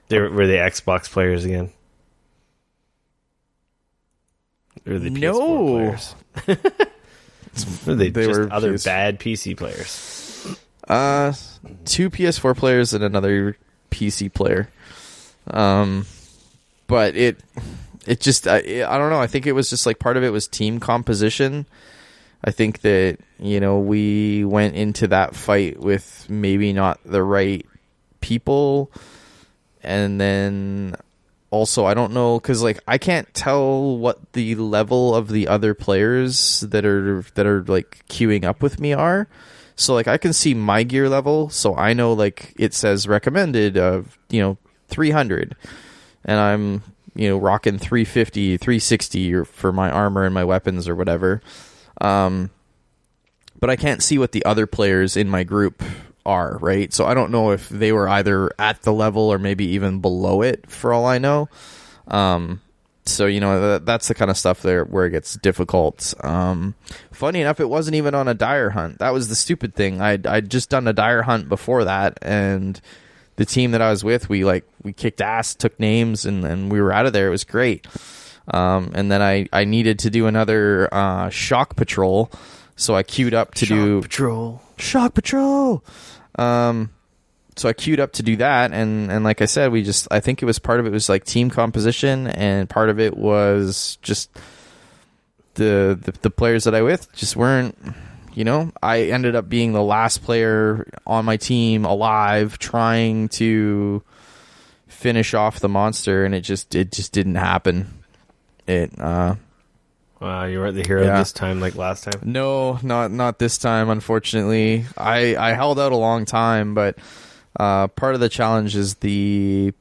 Xbox players again? Or the PS4 players? Or they were other bad PC players? 2 PS4 players and another PC player. But it just, I don't know. I think it was just like part of it was team composition. I think that, we went into that fight with maybe not the right people. And then also, I don't know, because like I can't tell what the level of the other players that are like queuing up with me are. So like I can see my gear level, so I know like it says recommended of 300, and I'm rocking 350, 360 or for my armor and my weapons or whatever. But I can't see what the other players in my group are, right? So I don't know if they were either at the level or maybe even below it, for all I know. So, that's the kind of stuff there where it gets difficult. Funny enough, it wasn't even on a dire hunt. That was the stupid thing. I'd just done a dire hunt before that, and the team that I was with, we kicked ass, took names, and we were out of there. It was great. And then I needed to do another shock patrol, so I queued up to do shock patrol. So I queued up to do that, and like I said, I think it was part of it was like team composition, and part of it was just the players that I with just weren't, I ended up being the last player on my team alive, trying to finish off the monster, and it just didn't happen. Wow, you weren't the hero this time like last time? No, not this time, unfortunately. I held out a long time, but part of the challenge is the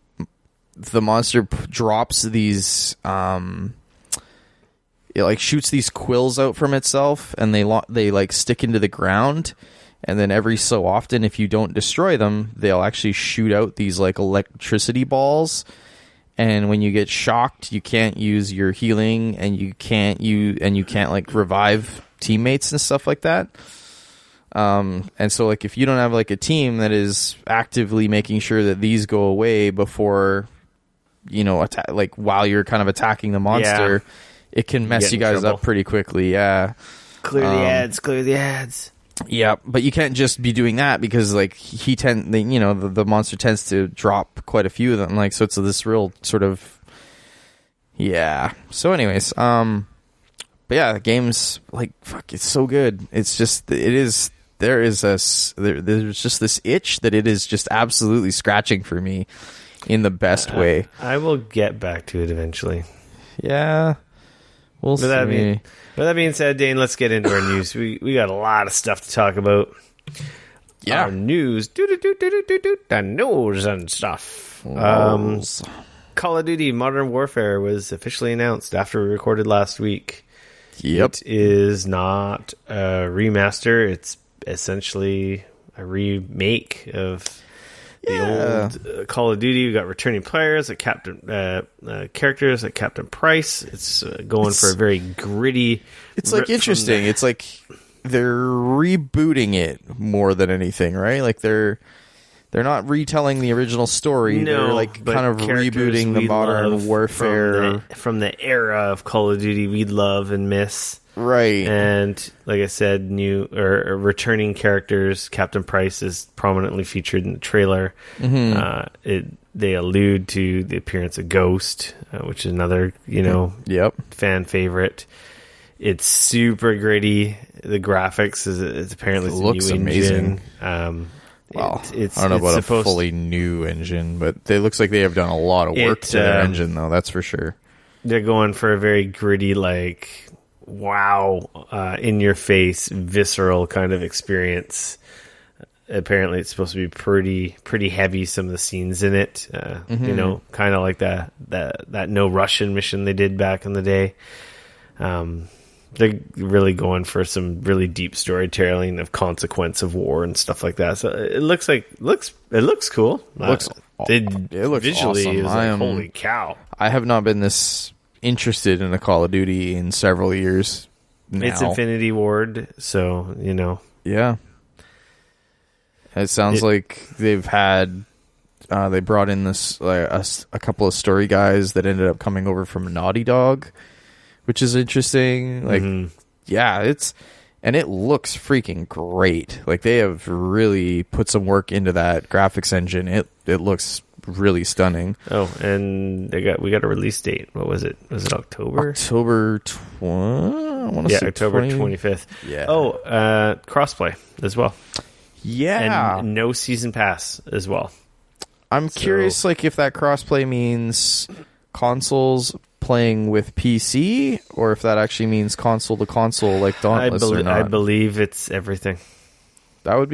monster drops these it like shoots these quills out from itself, and they like stick into the ground, and then every so often, if you don't destroy them, they'll actually shoot out these like electricity balls. And when you get shocked, you can't use your healing, and you can't like revive teammates and stuff like that. And so like if you don't have like a team that is actively making sure that these go away before, like while you're kind of attacking the monster, it can mess you guys up pretty quickly. Yeah. Clear the ads. Yeah, but you can't just be doing that, because like the monster tends to drop quite a few of them. Like, so it's this real sort of, So anyways, but yeah, the game's like, fuck, it's so good. It's just, there's just this itch that it is just absolutely scratching for me in the best way. I will get back to it eventually. Yeah, we'll see. With that being said, Dane, let's get into our news. We got a lot of stuff to talk about. Yeah. Our news. The news and stuff. Call of Duty Modern Warfare was officially announced after we recorded last week. Yep. It is not a remaster. It's essentially a remake of the old Call of Duty. We got returning players, characters like Captain Price. It's going for a very gritty. It's like interesting. It's like they're rebooting it more than anything, right? Like they're not retelling the original story. No, they're like kind of rebooting the modern warfare from the era of Call of Duty we'd love and miss. Right. And like I said, new or returning characters. Captain Price is prominently featured in the trailer. Mm-hmm. They allude to the appearance of Ghost, which is another, fan favorite. It's super gritty. The graphics it's apparently it looks new amazing. Engine. Well, I don't know about a fully new engine, but it looks like they have done a lot of work to their engine, though. That's for sure. They're going for a very gritty, like, wow, in your face, visceral kind of experience. Apparently, it's supposed to be pretty heavy. Some of the scenes in it, kind of like that No Russian mission they did back in the day. They're really going for some really deep storytelling of consequence of war and stuff like that. So it looks cool. It looks visually awesome. Like, holy cow! I have not been this interested in a Call of Duty in several years now. It's Infinity Ward, so yeah. It sounds like they've had they brought in this a couple of story guys that ended up coming over from Naughty Dog, which is interesting. Like, and it looks freaking great. Like, they have really put some work into that graphics engine. It looks really stunning. Oh, and we got a release date. What was it? Was it October? October 25th. Yeah. Oh, crossplay as well. Yeah. And no season pass as well. I'm curious, like, if that crossplay means consoles playing with PC, or if that actually means console to console, like Dauntless or not. I believe it's everything. That would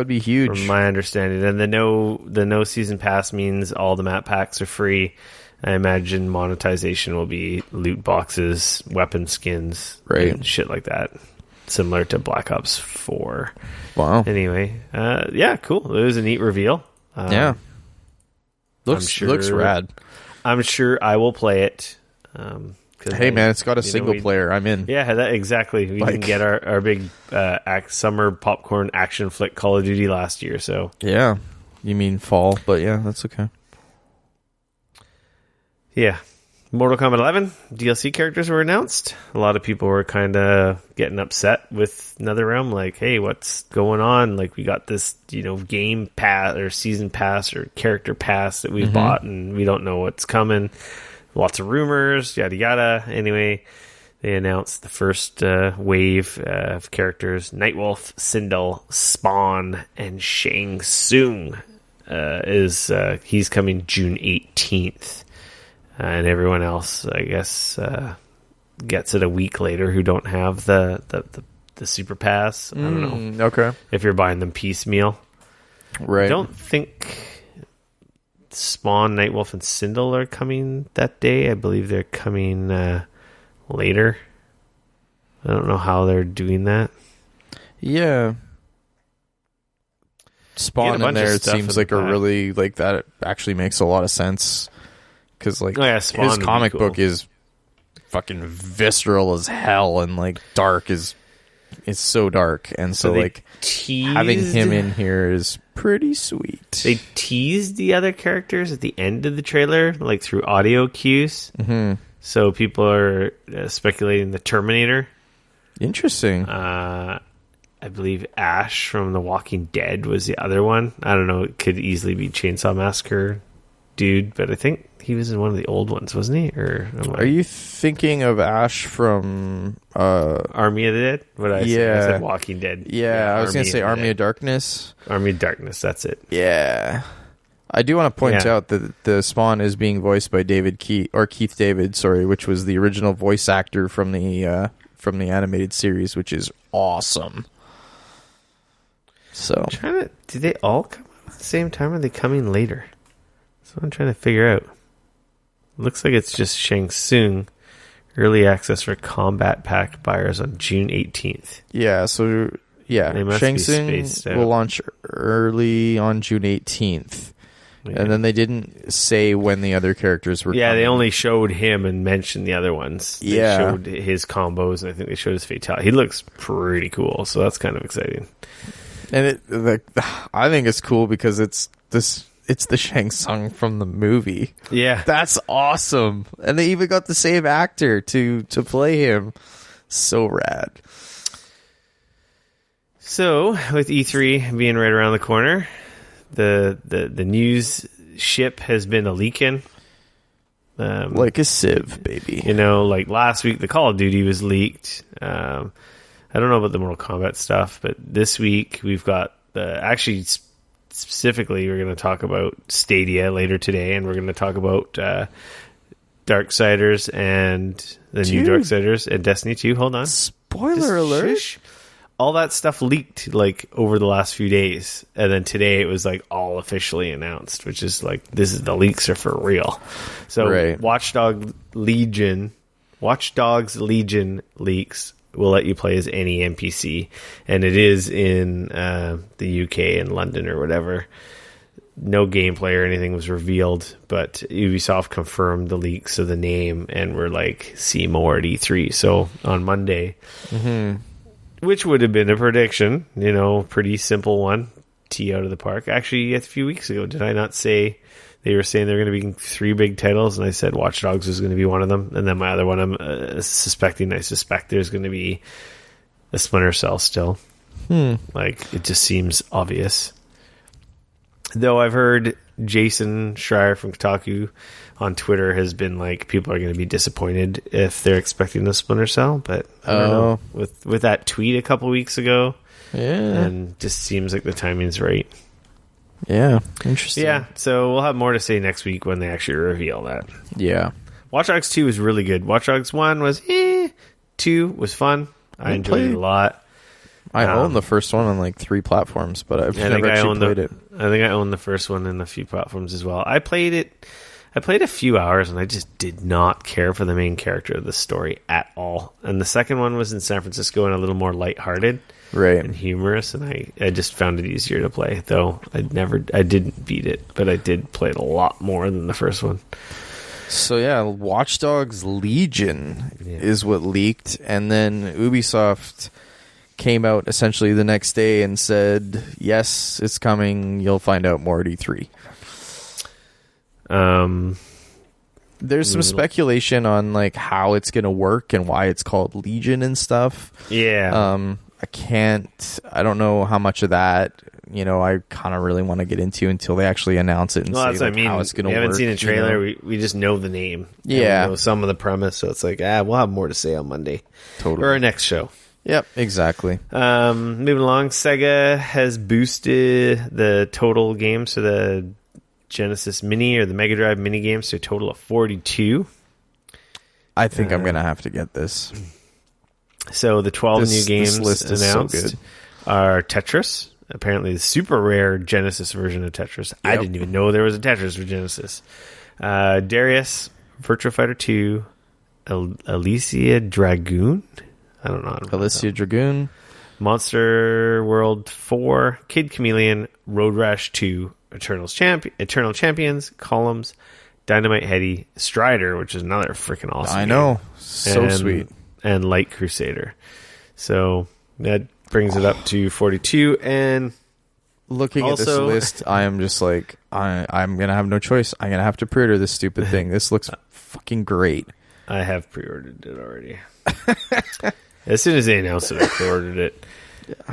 be huge, from my understanding. And the no season pass means all the map packs are free. I imagine monetization will be loot boxes, weapon skins, right, and shit like that, similar to Black Ops 4. Wow. Anyway, cool. It was a neat reveal. Looks rad. I'm sure I will play it. Hey man, it's got a single player. I'm in. Yeah, exactly. We didn't get our big summer popcorn action flick Call of Duty last year, so yeah. You mean fall, but yeah, that's okay. Yeah. Mortal Kombat 11 DLC characters were announced. A lot of people were kind of getting upset with NetherRealm, like, hey, what's going on? Like, we got this, game pass or season pass or character pass that we've bought, and we don't know what's coming. Lots of rumors, yada yada. Anyway, they announced the first wave of characters. Nightwolf, Sindel, Spawn, and Shang Tsung he's coming June 18th. And everyone else, I guess, gets it a week later who don't have the super pass. I don't know. Okay. If you're buying them piecemeal. Right. I don't think Spawn, Nightwolf, and Sindel are coming that day. I believe they're coming later. I don't know how they're doing that. Yeah. Spawn in there, it seems like a really, that actually makes a lot of sense. Because his comic book is fucking visceral as hell and dark it's so dark, and so having him in here is pretty sweet. They teased the other characters at the end of the trailer, through audio cues. So people are speculating the Terminator. Interesting. I believe Ash from The Walking Dead was the other one. I don't know. It could easily be Chainsaw Massacre dude, but I think he was in one of the old ones, wasn't he? Or are you thinking of Ash from Army of the Dead? What did I say? I said Walking Dead. Yeah, I was going to say Army of Darkness. Army of Darkness, that's it. Yeah. I do want to point out that the Spawn is being voiced by Keith David, which was the original voice actor from the animated series, which is awesome. So, did they all come out at the same time, or are they coming later? That's what I'm trying to figure out. Looks like it's just Shang Tsung. Early access for Combat Pack buyers on June 18th. Yeah, so Shang Tsung will launch early on June 18th. Yeah. And then they didn't say when the other characters were coming. They only showed him and mentioned the other ones. They showed his combos, and I think they showed his fatality. He looks pretty cool, so that's kind of exciting. And I think it's cool because it's the Shang Tsung from the movie. Yeah. That's awesome. And they even got the same actor to play him. So rad. So, with E3 being right around the corner, the news ship has been a leaking. Like a sieve, baby. Last week, the Call of Duty was leaked. I don't know about the Mortal Kombat stuff, but this week we've got specifically, we're going to talk about Stadia later today, and we're going to talk about Darksiders and the new Darksiders and Destiny 2. Hold on. Spoiler alert. Shush. All that stuff leaked over the last few days, and then today it was all officially announced, which is the leaks are for real. So Watch Dogs Legion leaks will let you play as any NPC, and it is in the UK and London or whatever. No gameplay or anything was revealed, but Ubisoft confirmed the leaks of the name, and we're see more at E3. So on Monday, which would have been a prediction, pretty simple one, tee out of the park. Actually, a few weeks ago, did I not say they were saying there were going to be 3 big titles, and I said Watch Dogs was going to be one of them, and then my other one I suspect there's going to be a Splinter Cell still. It just seems obvious. Though I've heard Jason Schreier from Kotaku on Twitter has been people are going to be disappointed if they're expecting the Splinter Cell, but I don't know. With that tweet a couple weeks ago, and just seems like the timing's right. Yeah, interesting. Yeah, so we'll have more to say next week when they actually reveal that. Yeah. Watch Dogs 2 was really good. Watch Dogs 1 was 2 was fun. I enjoyed it a lot. I own the first one on 3 platforms, but I've never actually played it. I think I own the first one in a few platforms as well. I played a few hours, and I just did not care for the main character of the story at all. And the second one was in San Francisco and a little more lighthearted. Right. And humorous, and I just found it easier to play, though I didn't beat it, but I did play it a lot more than the first one. So yeah, Watch Dogs Legion is what leaked, and then Ubisoft came out essentially the next day and said, yes, it's coming, you'll find out more at E3. There's some speculation on like how it's going to work and why it's called Legion and stuff. Yeah. I don't know how much of that, I kind of really want to get into until they actually announce it and say like, how it's going to work. We haven't seen a trailer. We just know the name. Yeah. We know some of the premise. So it's like, we'll have more to say on Monday. Totally. Or our next show. Yep, exactly. Moving along, Sega has boosted the total games for the Genesis Mini or the Mega Drive Mini games to a total of 42. I think I'm going to have to get this. So the 12 new games list is announced so good. are Tetris, apparently the super rare Genesis version of Tetris. Yep. I didn't even know there was a Tetris for Genesis. Darius, Virtua Fighter 2, Alicia Dragoon. I don't know. Alicia Dragoon. Monster World 4, Kid Chameleon, Road Rash 2, Eternal Champions, Columns, Dynamite Heady, Strider, which is another freaking awesome game. know. So sweet. And Light Crusader. So that brings it up to 42. And looking at this list, I am just like, I'm going to have no choice. I'm going to have to pre-order this stupid thing. This looks fucking great. I have pre-ordered it already. As soon as they announced it, I pre-ordered it.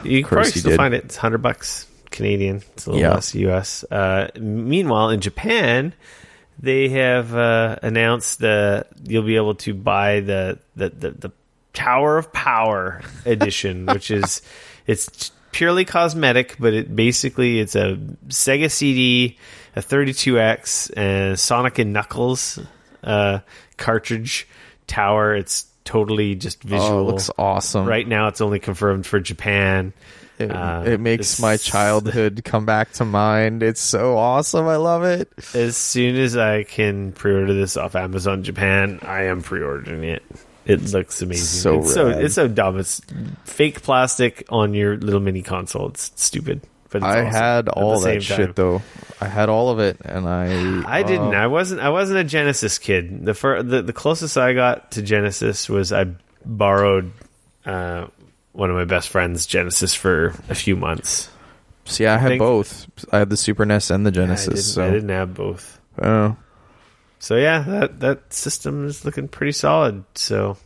You can probably still find it. It's $100 Canadian. It's a little less US. Meanwhile, in Japan, they have announced that you'll be able to buy the Tower of Power edition, which is it's purely cosmetic, but it's a Sega CD, a 32X, and Sonic and Knuckles cartridge tower. It's totally just visual. Oh, it looks awesome. Right now, it's only confirmed for Japan. It makes my childhood come back to mind. It's so awesome. I love it. As soon as I can pre-order this off Amazon Japan, I am pre-ordering it. It looks amazing. It's so dumb. It's fake plastic on your little mini console. It's stupid. But it's I awesome had all that shit though. I had all of it, and I didn't. I wasn't a Genesis kid. The closest I got to Genesis was I borrowed one of my best friend's Genesis for a few months. See, I had both. I had the Super NES and the Genesis. I didn't have both. Oh. So yeah, that system is looking pretty solid. So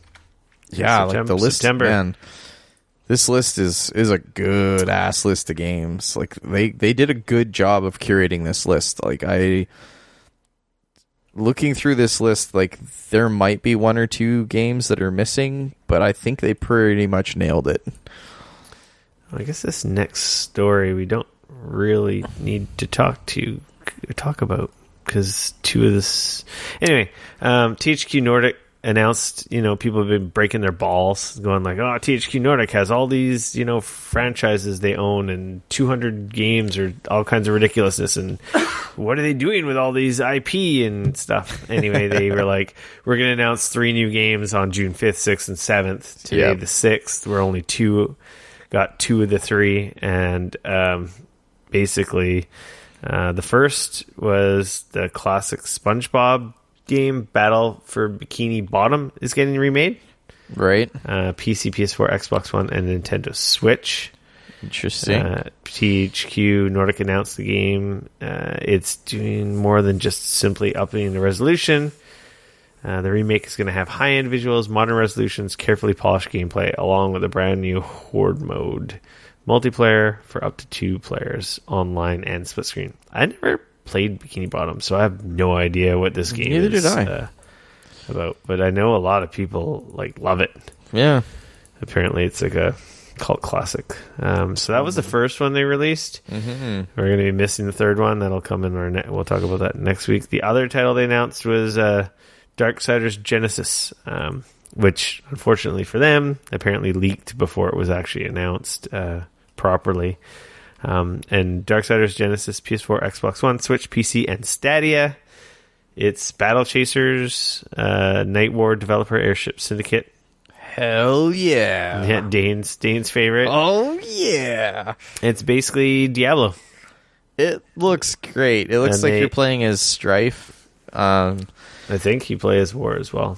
yeah, like the list, man. This list is a good ass list of games. Like they did a good job of curating this list. Like looking through this list, like there might be one or two games that are missing, but I think they pretty much nailed it. I guess this next story we don't really need to talk about. Because two of this... Anyway, THQ Nordic announced, people have been breaking their balls, going like, oh, THQ Nordic has all these, franchises they own and 200 games or all kinds of ridiculousness. And what are they doing with all these IP and stuff? Anyway, they were like, we're going to announce 3 new games on June 5th, 6th, and 7th. Today, the 6th, we're only got 2 of the 3. And basically... the first was the classic Spongebob game, Battle for Bikini Bottom, is getting remade. Right. PC, PS4, Xbox One, and Nintendo Switch. Interesting. THQ Nordic announced the game. It's doing more than just simply upping the resolution. The remake is going to have high-end visuals, modern resolutions, carefully polished gameplay, along with a brand new Horde mode. Multiplayer for up to 2 players, online and split screen. I never played Bikini Bottom, so I have no idea what this game Neither is did I. about. But I know a lot of people love it. Yeah. Apparently, it's like a cult classic. So that was the first one they released. Mm-hmm. We're going to be missing the third one. That'll come in we'll talk about that next week. The other title they announced was Darksiders Genesis, which, unfortunately for them, apparently leaked before it was actually announced properly. And Darksiders Genesis, PS4, Xbox One, Switch, PC, and Stadia. It's Battle Chasers, Night War developer Airship Syndicate. Hell yeah. Yeah, Dane's favorite. Oh yeah. It's basically Diablo. It looks great. It looks like you're playing as Strife. I think you play as War as well.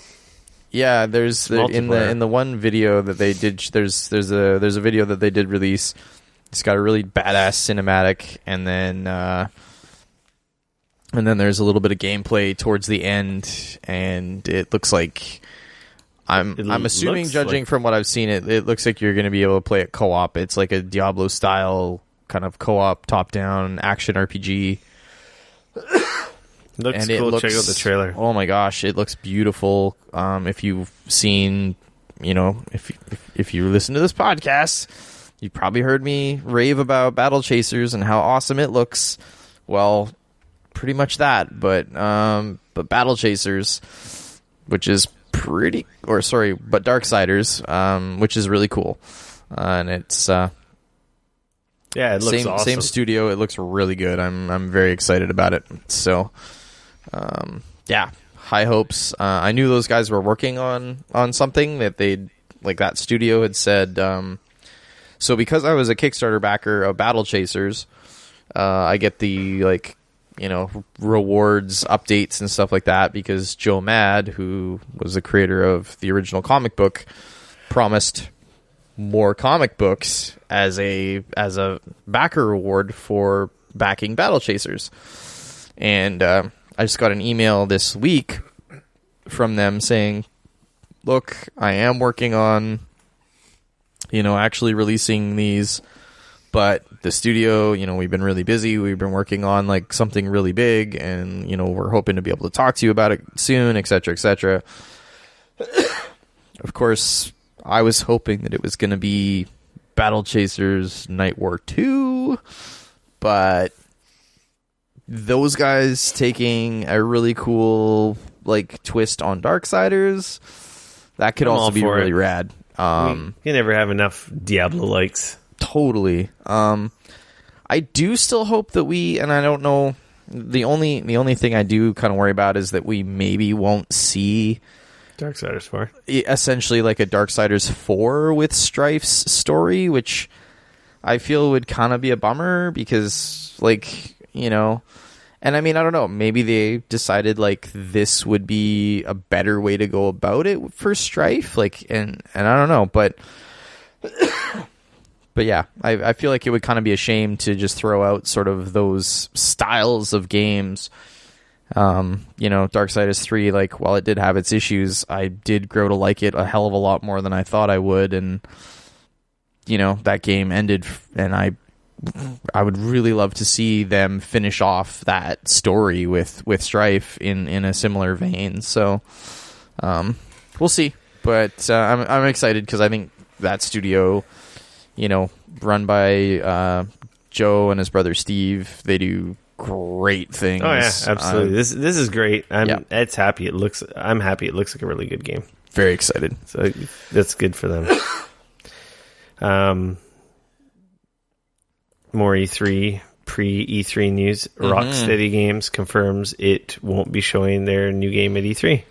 Yeah, in the one video that they did. There's a video that they did release. It's got a really badass cinematic, and then there's a little bit of gameplay towards the end, and it looks like I'm assuming, judging from what I've seen, it looks like you're going to be able to play it co-op. It's like a Diablo style kind of co-op top-down action RPG. Looks cool. Check out the trailer. Oh my gosh, it looks beautiful. If you've seen, if you listen to this podcast, you probably heard me rave about Battle Chasers and how awesome it looks. Well, pretty much that, but Battle Chasers, which is but Darksiders, which is really cool, and it's it looks awesome. Same studio. It looks really good. I'm very excited about it. So, high hopes. I knew those guys were working on something that that studio had said. So because I was a Kickstarter backer of Battle Chasers, I get the rewards, updates, and stuff like that because Joe Mad, who was the creator of the original comic book, promised more comic books as a backer reward for backing Battle Chasers. And I just got an email this week from them saying, look, I am working on actually releasing these, but the studio, we've been really busy. We've been working on something really big, and we're hoping to be able to talk to you about it soon, etc., etc. Of course, I was hoping that it was going to be Battle Chasers Night War 2, but those guys taking a really cool twist on Darksiders, that could also be really rad. You never have enough Diablo likes. Totally. I do still hope that and I don't know, the only thing I do kind of worry about is that we maybe won't see Darksiders 4. Essentially like a Darksiders 4 with Strife's story, which I feel would kind of be a bummer because and I mean, I don't know, maybe they decided this would be a better way to go about it for Strife, and I don't know, but yeah, I feel like it would kind of be a shame to just throw out sort of those styles of games. Darksiders 3, while it did have its issues, I did grow to like it a hell of a lot more than I thought I would, and that game ended, and I would really love to see them finish off that story with Strife in a similar vein. So we'll see, but I'm excited because I think that studio, run by Joe and his brother Steve, they do great things. Oh yeah, absolutely. This is great. I'm happy. I'm happy. It looks like a really good game. Very excited. So that's good for them. More E3, pre-E3 news. Rocksteady Games confirms it won't be showing their new game at E3.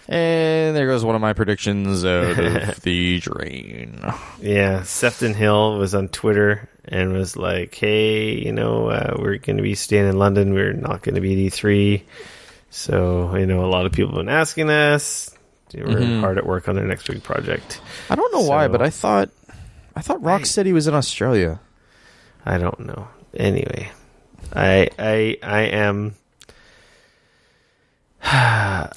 And there goes one of my predictions out of the drain. Yeah, Sefton Hill was on Twitter and was like, hey, we're going to be staying in London. We're not going to be at E3. So, a lot of people have been asking us. We're hard at work on their next big project. I don't know why, but I thought Rocksteady was in Australia. I don't know. Anyway, I am... I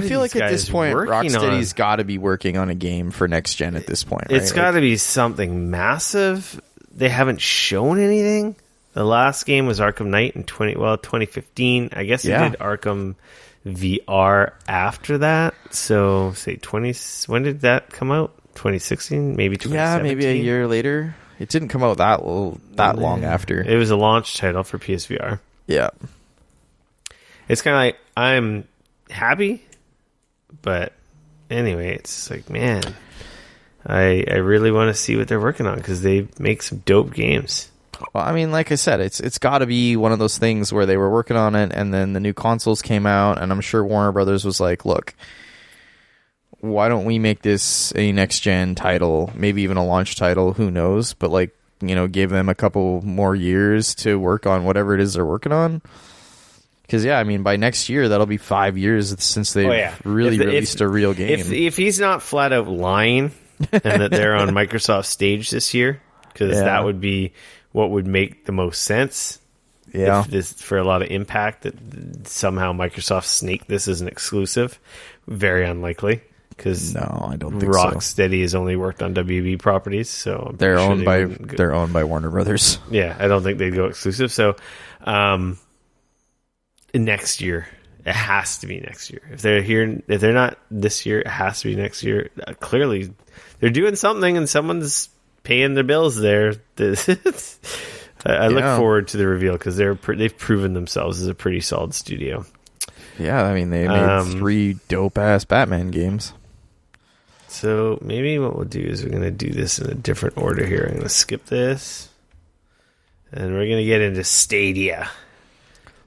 feel like at this point, Rocksteady's got to be working on a game for next gen at this point, right? It's got to be something massive. They haven't shown anything. The last game was Arkham Knight in 2015. I guess they did Arkham VR after that. So, say 20... When did that come out? 2016? Maybe 2017? Yeah, maybe a year later. It didn't come out that long after. It was a launch title for PSVR. Yeah. It's kind of like, I'm happy, but anyway, it's like, man, I really want to see what they're working on because they make some dope games. Well, I mean, like I said, it's got to be one of those things where they were working on it, and then the new consoles came out, and I'm sure Warner Brothers was like, look, why don't we make this a next-gen title, maybe even a launch title, who knows, but give them a couple more years to work on whatever it is they're working on. Because, yeah, I mean, by next year, that'll be 5 years since they've released a real game. If he's not flat out lying and that they're on Microsoft stage this year, because that would be what would make the most sense. Yeah. If this, for a lot of impact, that somehow Microsoft snaked this as an exclusive. Very unlikely. Because no, I don't think Rocksteady has only worked on WB properties, so they're owned by Warner Brothers. Yeah, I don't think they'd go exclusive. So next year, it has to be next year. If they're not this year, it has to be next year. Clearly, they're doing something, and someone's paying their bills there. I look forward to the reveal because they've proven themselves as a pretty solid studio. Yeah, I mean they made 3 dope ass Batman games. So maybe what we'll do is we're going to do this in a different order here. I'm going to skip this. And we're going to get into Stadia.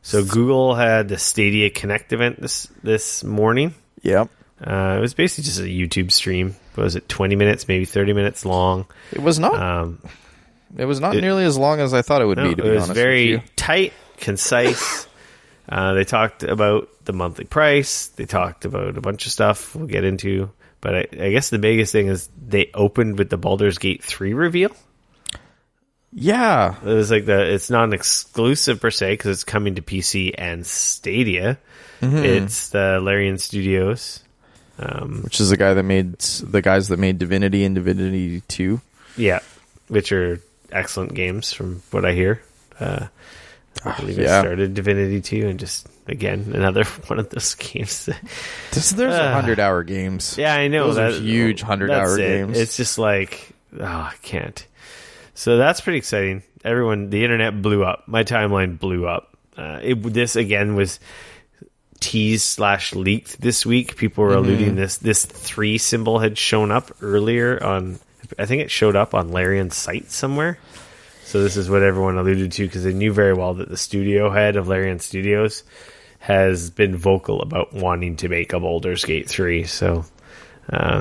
So Google had the Stadia Connect event this morning. Yep. It was basically just a YouTube stream. Was it 20 minutes, maybe 30 minutes long? It was not. It was not nearly as long as I thought it would be, to be honest with you. It was very tight, concise. They talked about the monthly price. They talked about a bunch of stuff we'll get into. But I guess the biggest thing is they opened with the Baldur's Gate 3 reveal. Yeah. It was like it's not an exclusive per se because it's coming to PC and Stadia. Mm-hmm. It's the Larian Studios. Which is the guys that made Divinity and Divinity 2. Yeah, which are excellent games from what I hear. I believe it started Divinity 2 and just, again, another one of those games. There's 100-hour games. Yeah, I know. Those are huge 100-hour games. It's just like, I can't. So that's pretty exciting. The internet blew up. My timeline blew up. This, again, was teased/leaked this week. People were alluding this 3 symbol had shown up earlier on, I think it showed up on Larian's site somewhere. So this is what everyone alluded to because they knew very well that the studio head of Larian Studios has been vocal about wanting to make a Baldur's Gate 3. So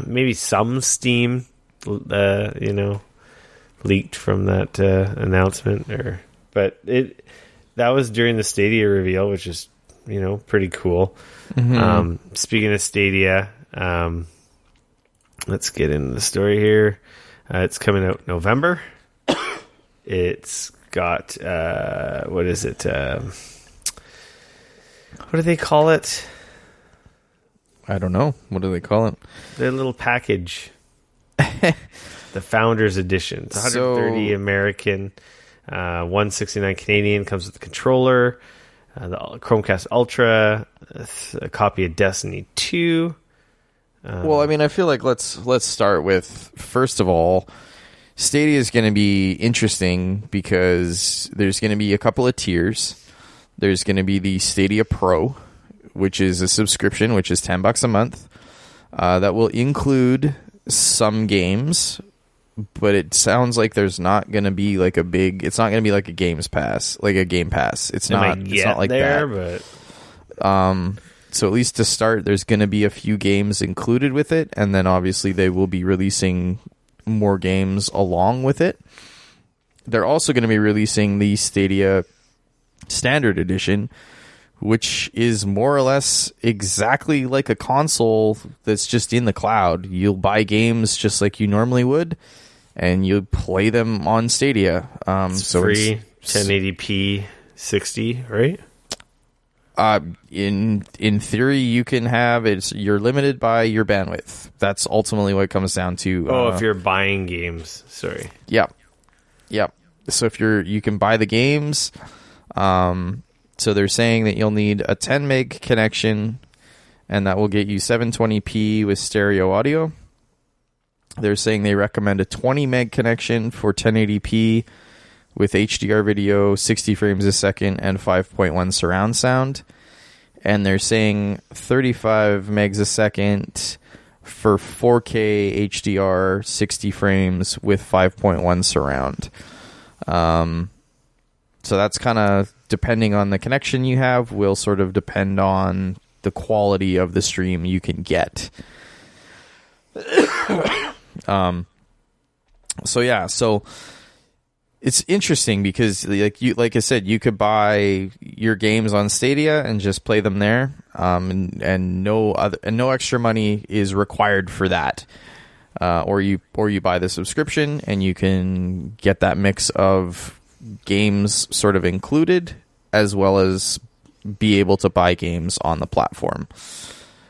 maybe some steam, leaked from that announcement. But that was during the Stadia reveal, which is, pretty cool. Mm-hmm. Speaking of Stadia, let's get into the story here. It's coming out November. It's got, what is it? What do they call it? I don't know. What do they call it? The little package. The Founders Edition. It's 130 American, 169 Canadian. Comes with the controller, the Chromecast Ultra, a copy of Destiny 2. Well, I mean, I feel like let's start with, first of all, Stadia is going to be interesting because there's going to be a couple of tiers. There's going to be the Stadia Pro, which is a subscription, which is $10 a month. That will include some games, but it sounds like there's not going to be like it's not going to be like a Game Pass. It's not like there, that. But so at least to start, there's going to be a few games included with it, and then obviously they will be releasing more games along with it. They're also going to be releasing the Stadia Standard Edition, which is more or less exactly like a console that's just in the cloud. You'll buy games just like you normally would, and you play them on Stadia. It's free, 1080p 60, right? In theory, you can have it. You're limited by your bandwidth. That's ultimately what it comes down to. If you're buying games, sorry. Yeah. So if you can buy the games. So they're saying that you'll need a 10 meg connection, and that will get you 720p with stereo audio. They're saying they recommend a 20 meg connection for 1080p with HDR video, 60 frames a second, and 5.1 surround sound. And they're saying 35 megs a second for 4K HDR, 60 frames with 5.1 surround. So that's kind of, depending on the connection you have, will sort of depend on the quality of the stream you can get. So It's interesting because like I said, you could buy your games on Stadia and just play them there, and no extra money is required for that. Or you buy the subscription and you can get that mix of games sort of included, as well as be able to buy games on the platform.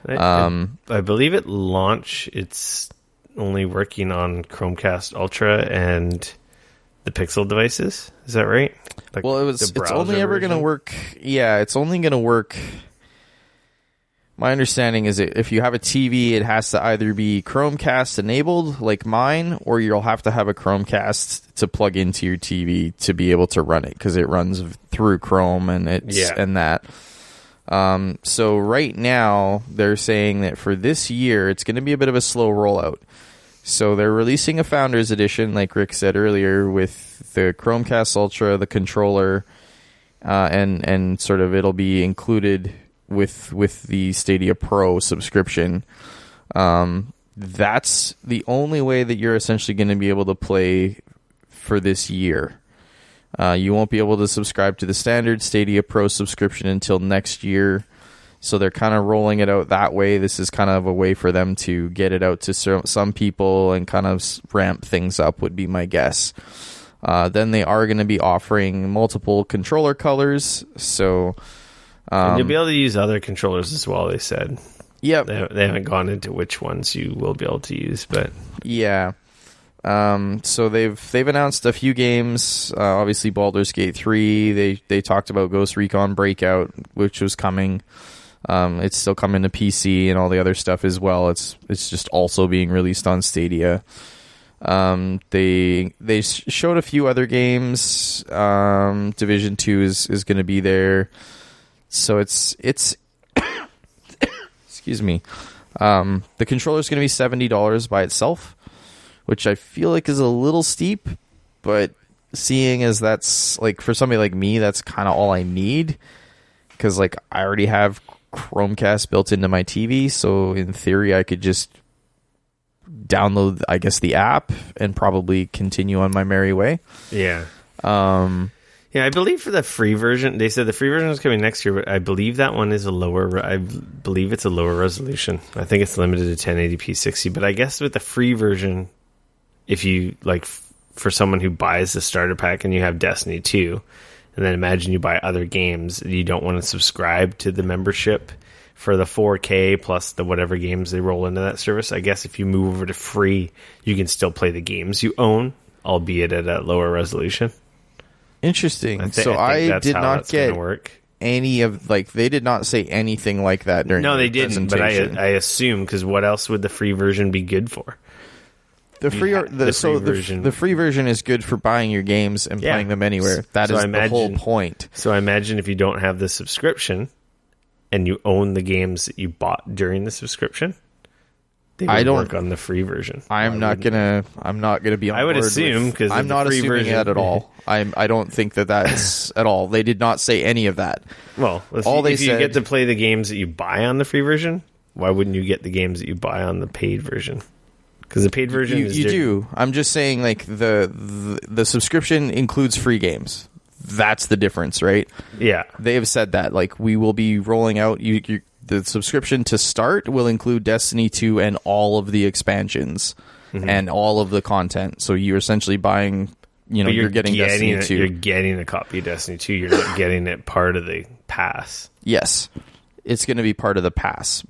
I believe at launch it's only working on Chromecast Ultra and the Pixel devices. Is that right? Like, well, it's only ever going to work. Yeah, it's only going to work. My understanding is that if you have a TV, it has to either be Chromecast enabled, like mine, or you'll have to have a Chromecast to plug into your TV to be able to run it, because it runs through Chrome and and that. So right now, they're saying that for this year, it's going to be a bit of a slow rollout. So they're releasing a Founders Edition, like Rick said earlier, with the Chromecast Ultra, the controller, and sort of it'll be included with the Stadia Pro subscription. That's the only way that you're essentially going to be able to play for this year. You won't be able to subscribe to the standard Stadia Pro subscription until next year. So they're kind of rolling it out that way. This is kind of a way for them to get it out to some people and kind of ramp things up, would be my guess. Then they are going to be offering multiple controller colors. So and you'll be able to use other controllers as well, they said. Yep. They haven't gone into which ones you will be able to use, but... Yeah. So they've announced a few games. Obviously, Baldur's Gate 3. They talked about Ghost Recon Breakout, which was coming. It's still coming to PC and all the other stuff as well. It's just also being released on Stadia. They showed a few other games. Division 2 is going to be there. So it's excuse me. The controller is going to be $70 by itself, which I feel like is a little steep, but seeing as that's like for somebody like me, that's kind of all I need, because like I already have Chromecast built into my TV, so in theory I could just download, I guess, the app and probably continue on my merry way. Yeah. Yeah, I believe for the free version, they said the free version is coming next year, but I believe that one is I believe it's a lower resolution. I think it's limited to 1080p 60, but I guess with the free version, if you, like, for someone who buys the starter pack and you have Destiny 2, and then imagine you buy other games, you don't want to subscribe to the membership for the 4K plus the whatever games they roll into that service. I guess if you move over to free, you can still play the games you own, albeit at a lower resolution. Interesting. I did not get any of, like, they did not say anything like that during No, the they didn't, but I assume, because what else would the free version be good for? The free version is good for buying your games and playing them anywhere. That is the whole point. So I imagine if you don't have the subscription and you own the games that you bought during the subscription, they would work on the free version. I'm not gonna be on. I would assume, because I'm not assuming that at all. I don't think that's at all. They did not say any of that. Well, if you get to play the games that you buy on the free version, why wouldn't you get the games that you buy on the paid version? Because the paid version you do. I'm just saying, like, the subscription includes free games. That's the difference, right? Yeah, they have said that. Like, we will be rolling out the subscription to start will include Destiny 2 and all of the expansions and all of the content. So you're essentially buying, you're getting Destiny 2. You're getting a copy of Destiny 2. You're not getting it part of the pass. Yes. It's going to be part of the pass.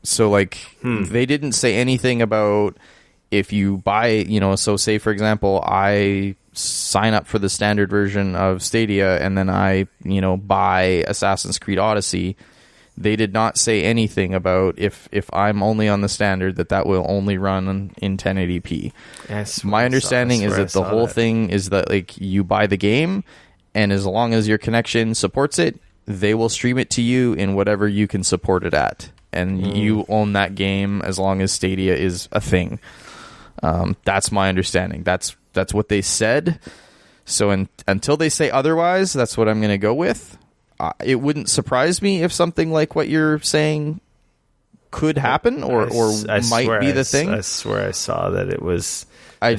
So, like, they didn't say anything about if you buy, so say, for example, I sign up for the standard version of Stadia and then I, buy Assassin's Creed Odyssey. They did not say anything about if I'm only on the standard that will only run in 1080p. My understanding is that the whole thing is that, like, you buy the game, and as long as your connection supports it, they will stream it to you in whatever you can support it at. And you own that game as long as Stadia is a thing. That's my understanding. That's what they said. So until they say otherwise, that's what I'm going to go with. It wouldn't surprise me if something like what you're saying could happen or might be the thing. I swear I saw that it was. I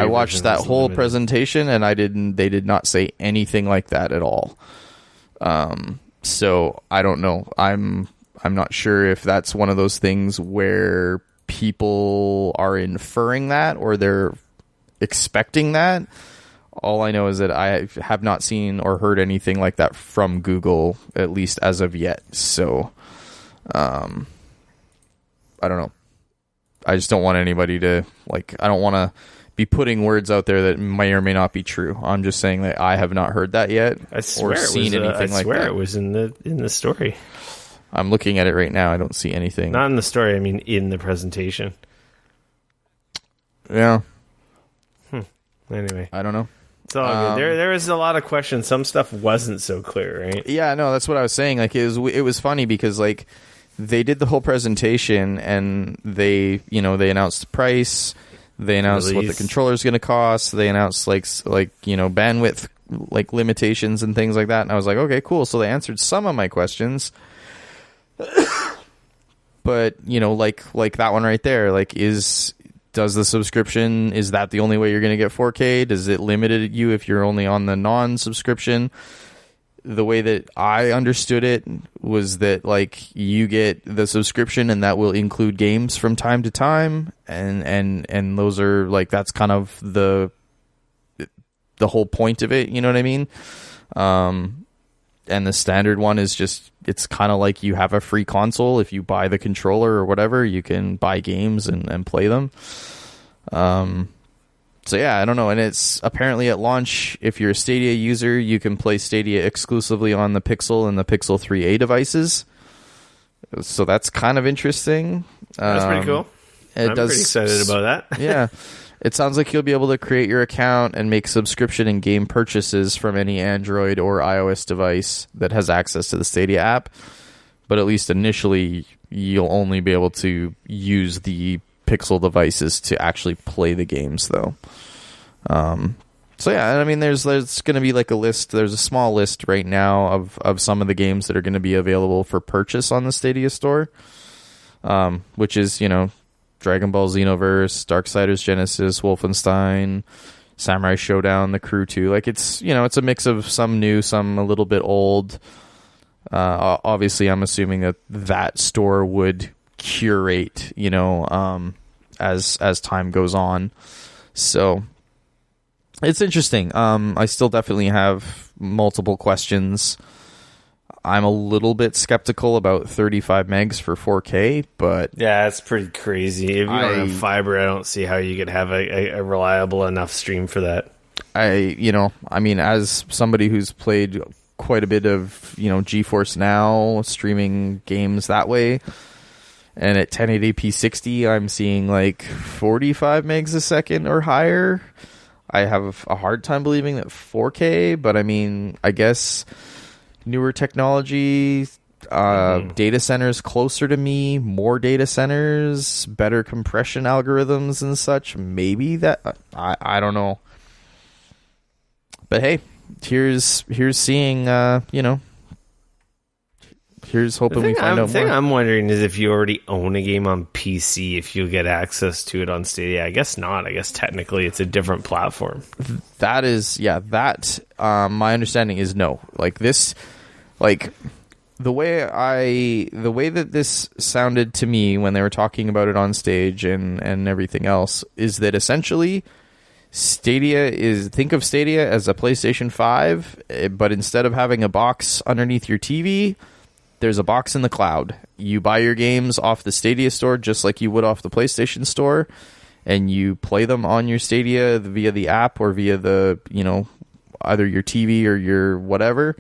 watched that whole limited. presentation, and they did not say anything like that at all. So I don't know. I'm not sure if that's one of those things where people are inferring that or they're expecting that. All I know is that I have not seen or heard anything like that from Google, at least as of yet. So, I don't know. I just don't want anybody to, I don't want to be putting words out there that may or may not be true. I'm just saying that I have not heard that yet I swear or seen anything like that. I swear it was in the story. I'm looking at it right now. I don't see anything. Not in the story, I mean in the presentation. Yeah. Anyway. I don't know. It's all good. There was a lot of questions. Some stuff wasn't so clear, right? Yeah, no, that's what I was saying. It was funny because they did the whole presentation and they announced the price, they announced what the controller is going to cost, they announced bandwidth limitations and things like that, and I was like, okay, cool. So they answered some of my questions, but that one right there, does the subscription, is that the only way you're going to get 4K? Does it limit you if you're only on the non-subscription? The way that I understood it was that you get the subscription and that will include games from time to time, and those are that's kind of the whole point of it, you know what I mean? And the standard one is just, it's kind of like you have a free console. If you buy the controller or whatever, you can buy games and play them. So yeah, I don't know. And it's apparently at launch, if you're a Stadia user, you can play Stadia exclusively on the Pixel and the Pixel 3a devices. So that's kind of interesting. That's pretty cool. I'm pretty excited about that. Yeah. It sounds like you'll be able to create your account and make subscription and game purchases from any Android or iOS device that has access to the Stadia app. But at least initially, you'll only be able to use the Pixel devices to actually play the games, though. So yeah, I mean, there's going to be a list. There's a small list right now of some of the games that are going to be available for purchase on the Stadia store, which is, Dragon Ball Xenoverse, Darksiders Genesis, Wolfenstein, Samurai Showdown, The Crew 2. It's a mix of some new, some a little bit old. Obviously, I'm assuming that store would curate, as time goes on. So it's interesting. I still definitely have multiple questions. I'm a little bit skeptical about 35 megs for 4K, but yeah, it's pretty crazy. If you don't have fiber, I don't see how you could have a reliable enough stream for that. As somebody who's played quite a bit of, GeForce Now, streaming games that way, and at 1080p 60, I'm seeing 45 megs a second or higher. I have a hard time believing that 4K, but I guess newer technology, data centers closer to me, more data centers, better compression algorithms and such. Maybe that, I don't know. But hey, here's seeing, here's hoping we find out more. The thing I'm wondering is if you already own a game on PC, if you'll get access to it on Stadia. I guess not. I guess technically it's a different platform. That is, my understanding is no. The way that this sounded to me when they were talking about it on stage and everything else is that essentially think of Stadia as a PlayStation 5, but instead of having a box underneath your TV, there's a box in the cloud. You buy your games off the Stadia store just like you would off the PlayStation store, and you play them on your Stadia via the app or via the, either your TV or your whatever.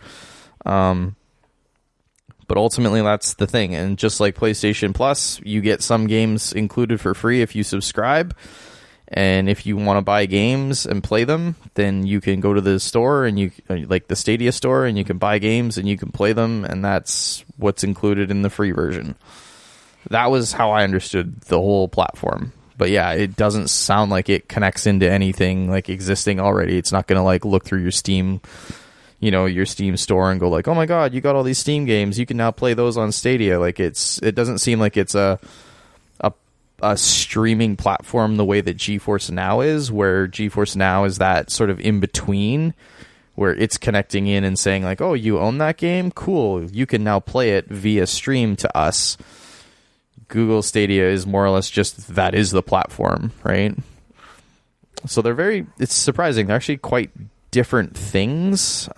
But ultimately, that's the thing. And just like PlayStation Plus, you get some games included for free if you subscribe. And if you want to buy games and play them, then you can go to the store and the Stadia store, and you can buy games and you can play them. And that's what's included in the free version. That was how I understood the whole platform. But yeah, it doesn't sound like it connects into anything existing already. It's not going to look through your Steam your Steam store and go like, oh my god, you got all these Steam games, you can now play those on Stadia. Like it doesn't seem like it's a streaming platform the way that GeForce Now is, where GeForce Now is that sort of in between where it's connecting in and saying like, oh, you own that game? Cool. You can now play it via stream to us. Google Stadia is more or less just that is the platform, right? So it's surprising. They're actually quite different things.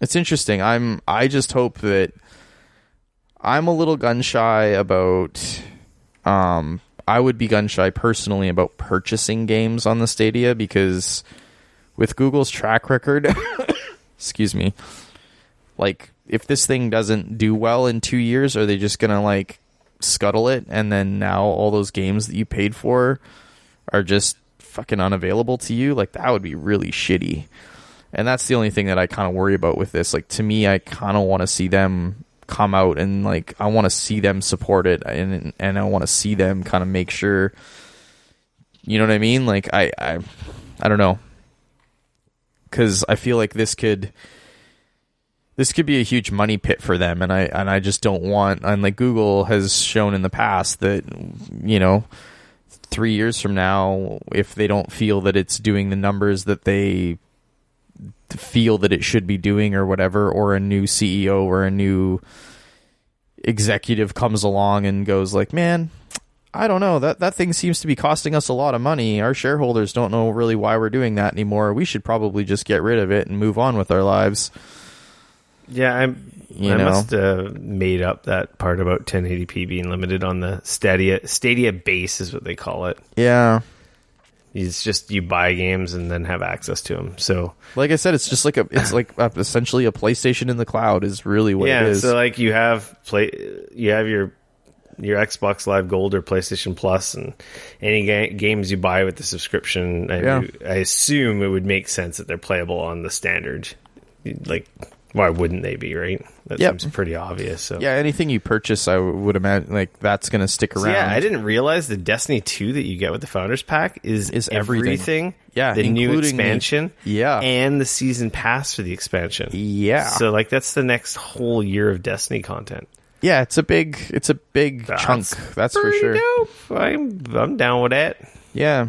It's interesting. I just hope that I'm a little gun shy about I would be gun shy personally about purchasing games on the Stadia, because with Google's track record, excuse me, like if this thing doesn't do well in 2 years, are they just gonna like scuttle it, and then now all those games that you paid for are just fucking unavailable to you? Like that would be really shitty. And that's the only thing that I kind of worry about with this. Like to me, I kind of want to see them come out and like I want to see them support it, and I want to see them kind of make sure, you know what I mean? Like I don't know, because I feel like this could be a huge money pit for them, and I just don't want. And like Google has shown in the past that 3 years from now, if they don't feel that it's doing the numbers that they feel that it should be doing or whatever, or a new CEO or a new executive comes along and goes like, man, I don't know, that thing seems to be costing us a lot of money, our shareholders don't know really why we're doing that anymore, we should probably just get rid of it and move on with our lives. Yeah, I must have made up that part about 1080p being limited on the Stadia base is what they call it. Yeah. It's just you buy games and then have access to them. So, like I said, it's just like essentially a PlayStation in the cloud is really what it is. So like you have your Xbox Live Gold or PlayStation Plus, and any games you buy with the subscription, I assume it would make sense that they're playable on the standard. Like, why wouldn't they be, right? That seems pretty obvious. So yeah, anything you purchase, I would imagine like that's going to stick around. Yeah, I didn't realize the Destiny 2 that you get with the Founders Pack is everything. Yeah, the new expansion. Yeah, and the season pass for the expansion. Yeah, so like that's the next whole year of Destiny content. Yeah, it's a big chunk. That's for sure. Dope. I'm down with that. Yeah.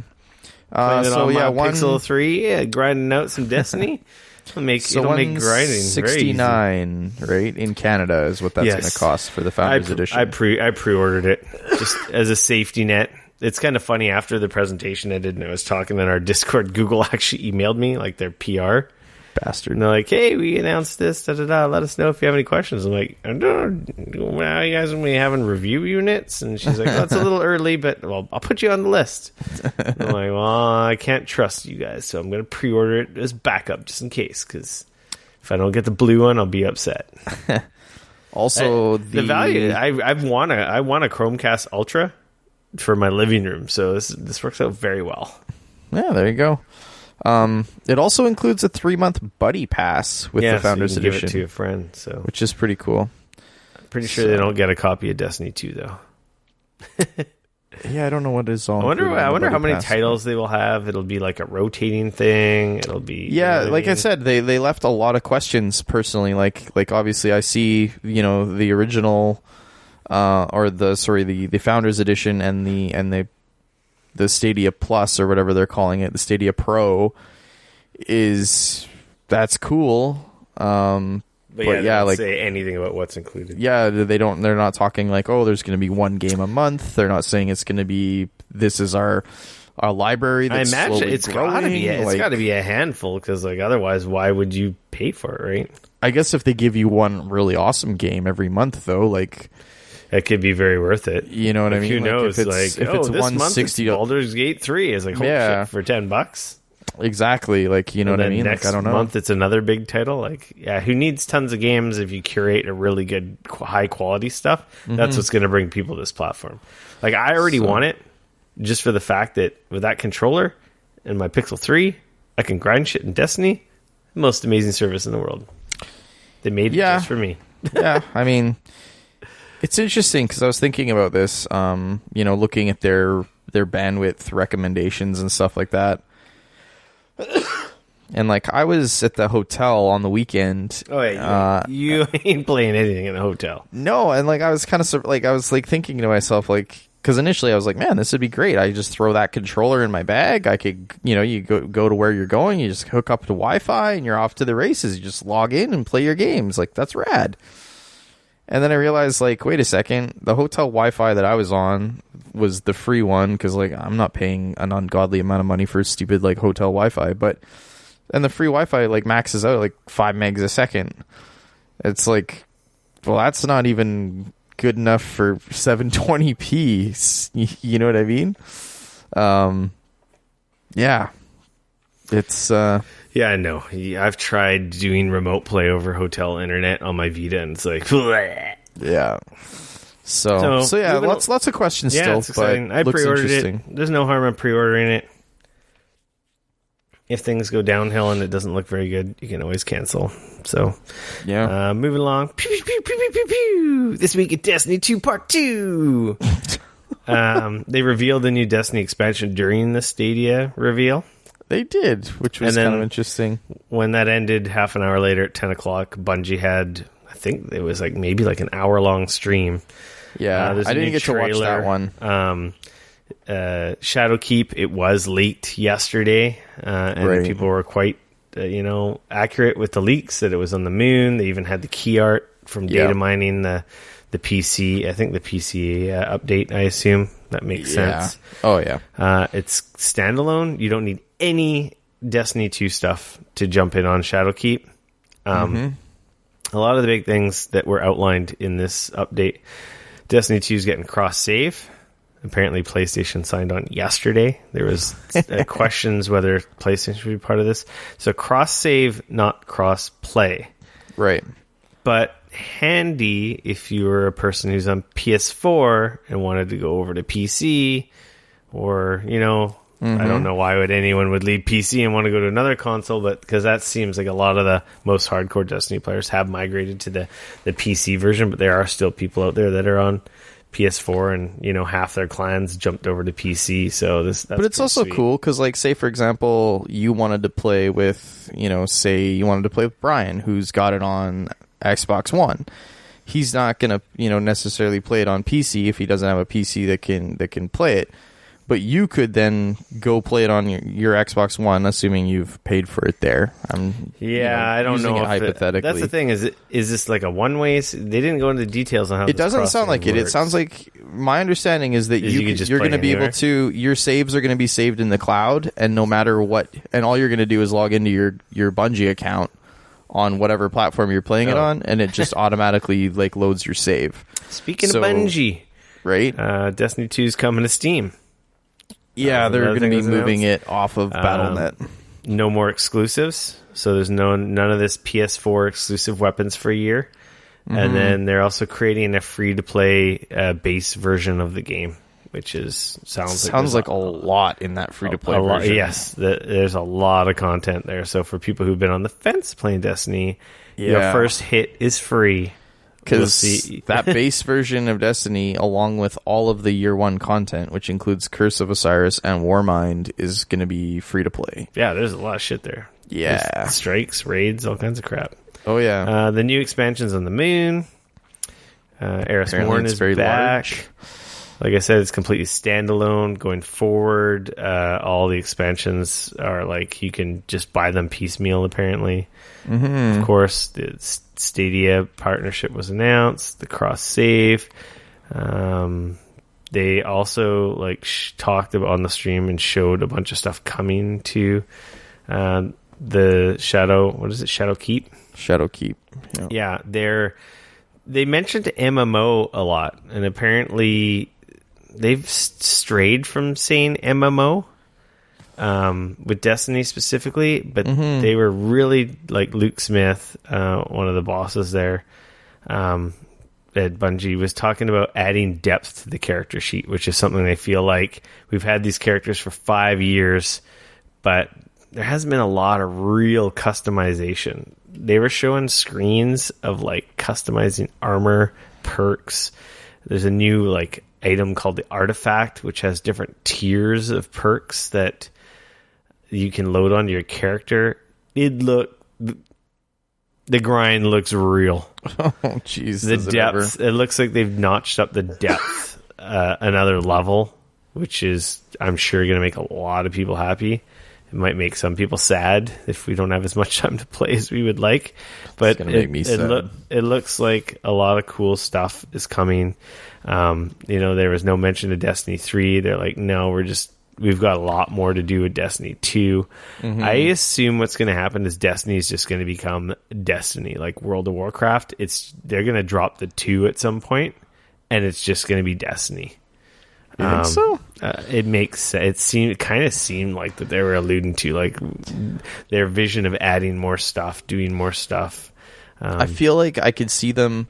So yeah, Pixel 3, grinding out some Destiny. It'll make grinding $69, right? In Canada is what that's going to cost for the Founders Edition. I pre-ordered it just as a safety net. It's kind of funny, after the presentation I did and I was talking in our Discord, Google actually emailed me, like their PR. Bastard. And they're like, hey, we announced this, da-da-da, let us know if you have any questions. I'm like, well, you guys will be having review units? And she's like, well, it's a little early, but well, I'll put you on the list. I'm like, well, I can't trust you guys, so I'm going to pre-order it as backup just in case, because if I don't get the blue one, I'll be upset. Also, the value, I want a Chromecast Ultra for my living room, so this works out very well. Yeah, there you go. It also includes a 3-month buddy pass with the Founders Edition. Give it to a friend, which is pretty cool. I'm pretty sure they don't get a copy of Destiny 2 though. Yeah, I don't know what is all. I wonder how many titles they will have. It'll be like a rotating thing. It'll be I said, they left a lot of questions personally. Like obviously I see the original the Founders Edition and the Stadia Plus or whatever they're calling it, the Stadia Pro, that's cool. But yeah, like say anything about what's included. Yeah, they're not talking like, oh, there's going to be one game a month. They're not saying it's going to be, this is our library that's I imagine it's got to be a handful, because like otherwise why would you pay for it, right? I guess if they give you one really awesome game every month though, like that could be very worth it. You know what I mean? Who knows? If it's this month it's Baldur's Gate 3 is like, holy shit, for $10. Exactly. Like, you know what I mean? Next like, I don't know. month it's another big title. Like, yeah, who needs tons of games if you curate a really good, high quality stuff? Mm-hmm. That's what's going to bring people to this platform. Like, I already want it just for the fact that with that controller and my Pixel 3, I can grind shit in Destiny. Most amazing service in the world. They made it just for me. Yeah, I mean, it's interesting because I was thinking about this, looking at their bandwidth recommendations and stuff like that. And like I was at the hotel on the weekend. Oh, yeah, you ain't playing anything in the hotel. No, and like I was kind of like I was like thinking to myself like because initially I was like, man, this would be great. I just throw that controller in my bag. I could, you go to where you're going. You just hook up to Wi-Fi and you're off to the races. You just log in and play your games. Like that's rad. And then I realized like, wait a second, the hotel Wi-Fi that I was on was the free one because like I'm not paying an ungodly amount of money for stupid like hotel Wi-Fi, and the free Wi-Fi like maxes out at like 5 megs a second. It's like, well, that's not even good enough for 720p. You know what I mean? Yeah. It's yeah, I know. I've tried doing remote play over hotel internet on my Vita, and it's like, bleh. Yeah. So yeah, lots of questions still. It's exciting. But I looks pre-ordered interesting. it. There's no harm in pre-ordering it. If things go downhill and it doesn't look very good, you can always cancel. So, yeah. Moving along. Pew, pew, pew, pew, pew, pew, pew. This week at Destiny 2 Part 2. They revealed the new Destiny expansion during the Stadia reveal. They did, which was kind of interesting. When that ended, half an hour later at 10 o'clock, Bungie had, I think it was like maybe like an hour-long stream. Yeah, I didn't get to watch that one. Shadowkeep, it was leaked yesterday, and people were quite, accurate with the leaks that it was on the moon. They even had the key art from data mining the PC. I think the PC update. I assume that makes sense. Oh yeah. It's standalone. You don't need any Destiny 2 stuff to jump in on Shadowkeep. A lot of the big things that were outlined in this update. Destiny 2 is getting cross-save. Apparently, PlayStation signed on yesterday. There was questions whether PlayStation should be part of this. So cross-save, not cross-play. Right. But handy if you were a person who's on PS4 and wanted to go over to PC, or, I don't know why anyone would leave PC and want to go to another console, but because that seems like a lot of the most hardcore Destiny players have migrated to the PC version, but there are still people out there that are on PS4 and half their clans jumped over to PC. So but it's also sweet. Cool because like say for example you wanted to play with Brian who's got it on Xbox One. He's not gonna necessarily play it on PC if he doesn't have a PC that can play it. But you could then go play it on your Xbox One, assuming you've paid for it there. I don't know. Hypothetically, that's the thing. Is this like a one-way? They didn't go into details on how. It doesn't sound like it. It sounds like my understanding is that you're going to be able to. Your saves are going to be saved in the cloud, and no matter what, and all you're going to do is log into your Bungie account on whatever platform you're playing it on, and it just automatically like loads your save. Speaking of Bungie, right? Destiny 2 is coming to Steam. Yeah, they're going to be moving it off of Battle.net. No more exclusives, so there's none of this PS4 exclusive weapons for a year. And then they're also creating a free-to-play base version of the game, which sounds like a lot in that free-to-play version. Yes, there's a lot of content there. So for people who've been on the fence playing Destiny, your first hit is free. Because that base version of Destiny, along with all of the year one content, which includes Curse of Osiris and Warmind, is going to be free to play. Yeah, there's a lot of shit there. Yeah. There's strikes, raids, all kinds of crap. Oh, yeah. The new expansions on the moon. Eris Morn is back. Large. Like I said, it's completely standalone going forward. All the expansions are like you can just buy them piecemeal, apparently. Of course, the Stadia partnership was announced. The cross save. They also talked about on the stream and showed a bunch of stuff coming to the Shadow. What is it? Shadowkeep. Shadowkeep. Yeah, they mentioned MMO a lot, and apparently they've strayed from saying MMO with Destiny specifically, but they were really like Luke Smith, one of the bosses there at Bungie, was talking about adding depth to the character sheet, which is something they feel like we've had these characters for 5 years, but there hasn't been a lot of real customization. They were showing screens of like customizing armor, perks. There's a new item called the Artifact, which has different tiers of perks that you can load onto your character. the grind looks real. Oh, jeez. The depth, it looks like they've notched up the depth another level, which is, I'm sure, going to make a lot of people happy. It might make some people sad if we don't have as much time to play as we would like. But it's going to make me sad. It looks like a lot of cool stuff is coming. There was no mention of Destiny 3. They're like, no, we've got a lot more to do with Destiny 2. Mm-hmm. I assume what's going to happen is Destiny is just going to become Destiny, like World of Warcraft. They're going to drop the 2 at some point, and it's just going to be Destiny. You think so? It makes it kind of seemed like that they were alluding to like their vision of adding more stuff, doing more stuff. I feel like I could see them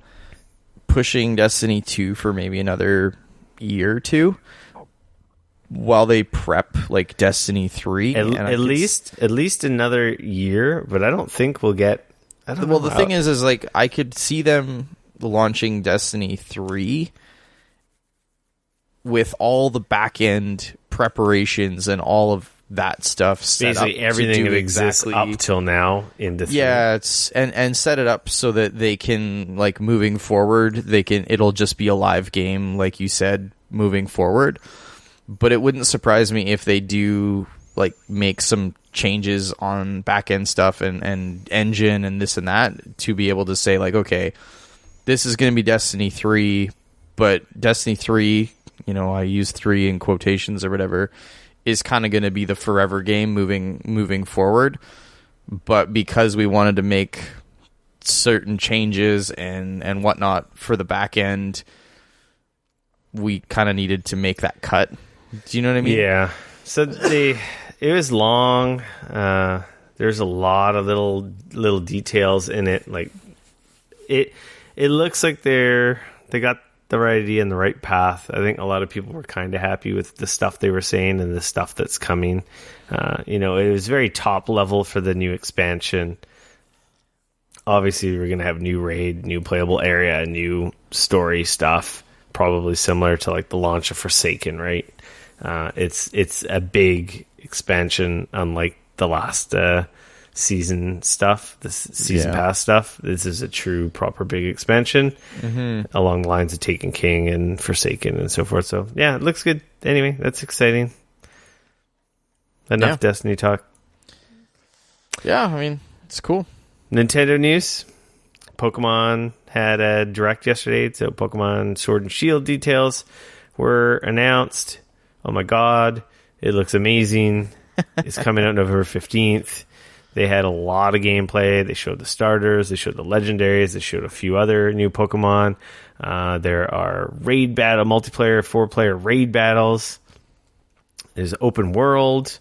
pushing Destiny 2 for maybe another year or two, while they prep like Destiny 3. At least another year, but I don't think we'll get. The thing is like I could see them launching Destiny 3 with all the back end preparations and all of that stuff set basically up everything that exists up till now into 3. Yeah, and set it up so that they can, like, moving forward, it'll just be a live game, like you said, moving forward. But it wouldn't surprise me if they do like make some changes on back end stuff and engine and this and that to be able to say like, okay, this is going to be Destiny 3, but Destiny 3, I use 3 in quotations or whatever, is kind of going to be the forever game moving forward. But because we wanted to make certain changes and whatnot for the back end, we kind of needed to make that cut. Do you know what I mean? Yeah. So it was long. There's a lot of little details in it. Like it looks like they got the right idea and the right path. I think a lot of people were kind of happy with the stuff they were saying and the stuff that's coming. It was very top level for the new expansion. Obviously, we're going to have new raid, new playable area, new story stuff, probably similar to like the launch of Forsaken, right? It's a big expansion, unlike the last season stuff, the season pass stuff. This is a true, proper big expansion along the lines of Taken King and Forsaken and so forth. So yeah, it looks good. Anyway, that's exciting. Enough Destiny talk. Yeah, I mean, it's cool. Nintendo news. Pokemon had a direct yesterday, so Pokemon Sword and Shield details were announced. Oh my god, it looks amazing. It's coming out November 15th. They had a lot of gameplay. They showed the starters, they showed the legendaries, they showed a few other new Pokemon. There are raid battle, multiplayer, 4-player raid battles. There's open world.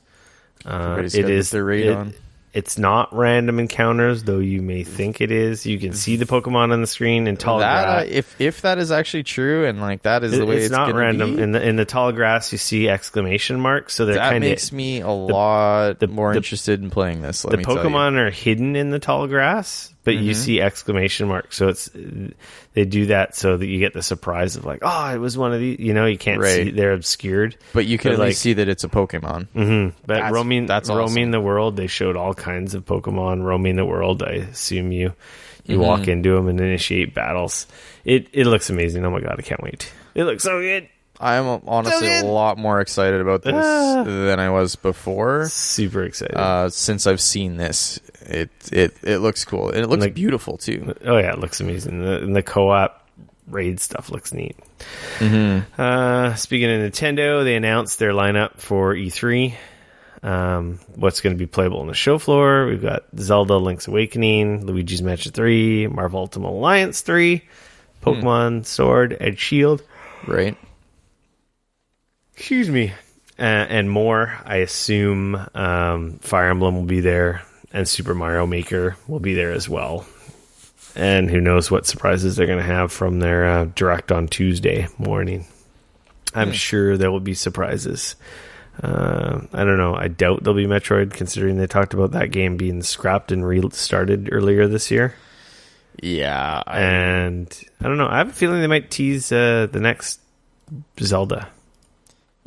It's not random encounters, though you may think it is. You can see the Pokemon on the screen in tall grass. If that is actually true, and like that is the way it's not random. Be. In the tall grass, you see exclamation marks. So that makes me a lot more interested in playing this. The Pokemon are hidden in the tall grass, but you see exclamation marks. So they do that so that you get the surprise of like, oh, it was one of these. You can't see; they're obscured. But you can at least see that it's a Pokemon. Mm-hmm. But roaming awesome. the world, they showed all kinds of Pokemon roaming the world. I assume you walk into them and initiate battles. It looks amazing. Oh my god, I can't wait! It looks so good. I am honestly a lot more excited about this than I was before. Super excited. Since I've seen this, it looks cool. And it looks beautiful, too. Oh, yeah, it looks amazing. And the co-op raid stuff looks neat. Speaking of Nintendo, they announced their lineup for E3. What's going to be playable on the show floor. We've got Zelda Link's Awakening, Luigi's Mansion 3, Marvel Ultimate Alliance 3, Pokemon Sword and Shield. Right. Excuse me. And more. I assume Fire Emblem will be there, and Super Mario Maker will be there as well. And who knows what surprises they're going to have from their direct on Tuesday morning. I'm sure there will be surprises. I don't know. I doubt there'll be Metroid, considering they talked about that game being scrapped and restarted earlier this year. Yeah. And I don't know. I have a feeling they might tease the next Zelda.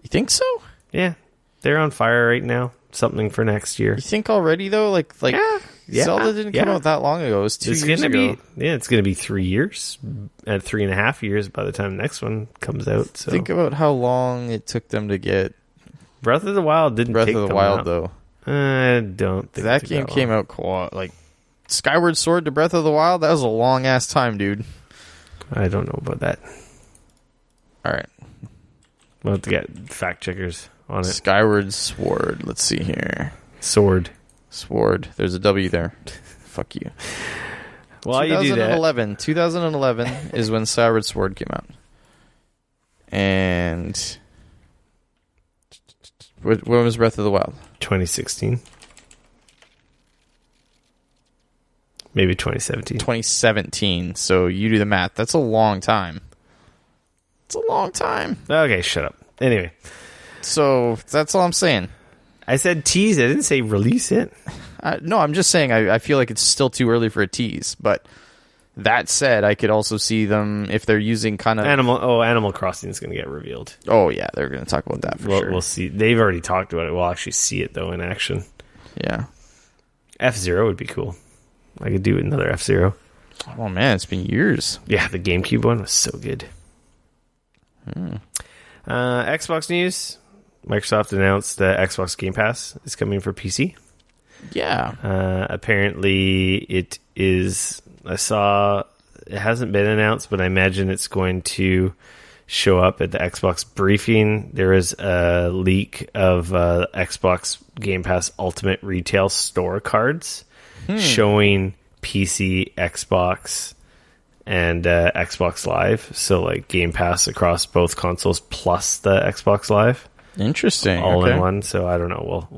You think so? Yeah. They're on fire right now. something for next year. You think already though? Like Zelda didn't come out that long ago. It was 2 years ago. It's gonna be 3 years, at 3.5 years by the time the next one comes out. So think about how long it took them to get Breath of the Wild didn't Breath take of the them Wild out. though. I don't think That game came out like Skyward Sword to Breath of the Wild. That was a long ass time, dude. I don't know about that. All right, We'll have to get fact checkers on it. Skyward Sword. Let's see here. Sword. There's a W there. Fuck you. Well, you do that. 2011 is when Skyward Sword came out. And when was Breath of the Wild? 2016. Maybe 2017. 2017. So you do the math. That's a long time. It's a long time. Okay, shut up. Anyway. So that's all I'm saying. I said tease. I didn't say release it. No, I'm just saying I feel like it's still too early for a tease. But that said, I could also see them, if they're using kind of... Animal Crossing is going to get revealed. Oh, yeah. They're going to talk about that for sure. We'll see. They've already talked about it. We'll actually see it, though, in action. Yeah. F-Zero would be cool. I could do another F-Zero. Oh, man. It's been years. Yeah, the GameCube one was so good. Xbox news. Microsoft announced that Xbox Game Pass is coming for PC. Yeah. Apparently, it is... I saw... It hasn't been announced, but I imagine it's going to show up at the Xbox briefing. There is a leak of Xbox Game Pass Ultimate Retail Store cards showing PC, Xbox, and Xbox Live. So, like, Game Pass across both consoles plus the Xbox Live. Interesting. All in one. So, I don't know.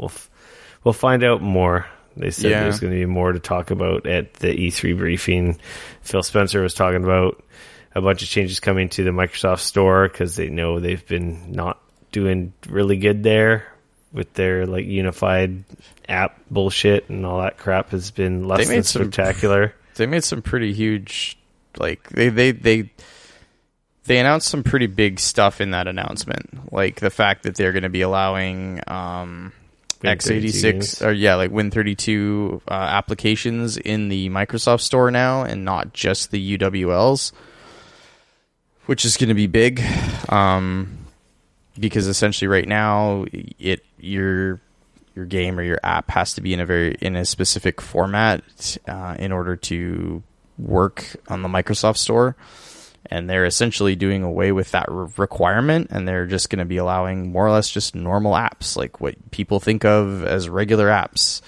We'll find out more. They said there's going to be more to talk about at the E3 briefing. Phil Spencer was talking about a bunch of changes coming to the Microsoft Store because they know they've been not doing really good there with their like unified app bullshit, and all that crap has been less than spectacular. They made some pretty huge, like they announced some pretty big stuff in that announcement, like the fact that they're going to be allowing x86 or like Win32 applications in the Microsoft Store now, and not just the UWLs, which is going to be big, because essentially right now your game or your app has to be in a specific format in order to work on the Microsoft Store. And they're essentially doing away with that requirement, and they're just going to be allowing more or less just normal apps, like what people think of as regular apps.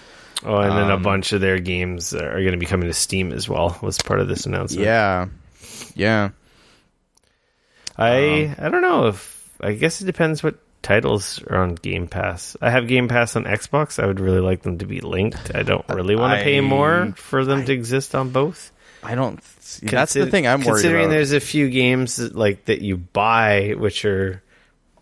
Oh, and then a bunch of their games are going to be coming to Steam as well, was part of this announcement. Yeah. I don't know I guess it depends what titles are on Game Pass. I have Game Pass on Xbox. I would really like them to be linked. I don't really want to pay more for them to exist on both. I don't. That's the thing I'm worried about. Considering there's a few games that you buy, which are,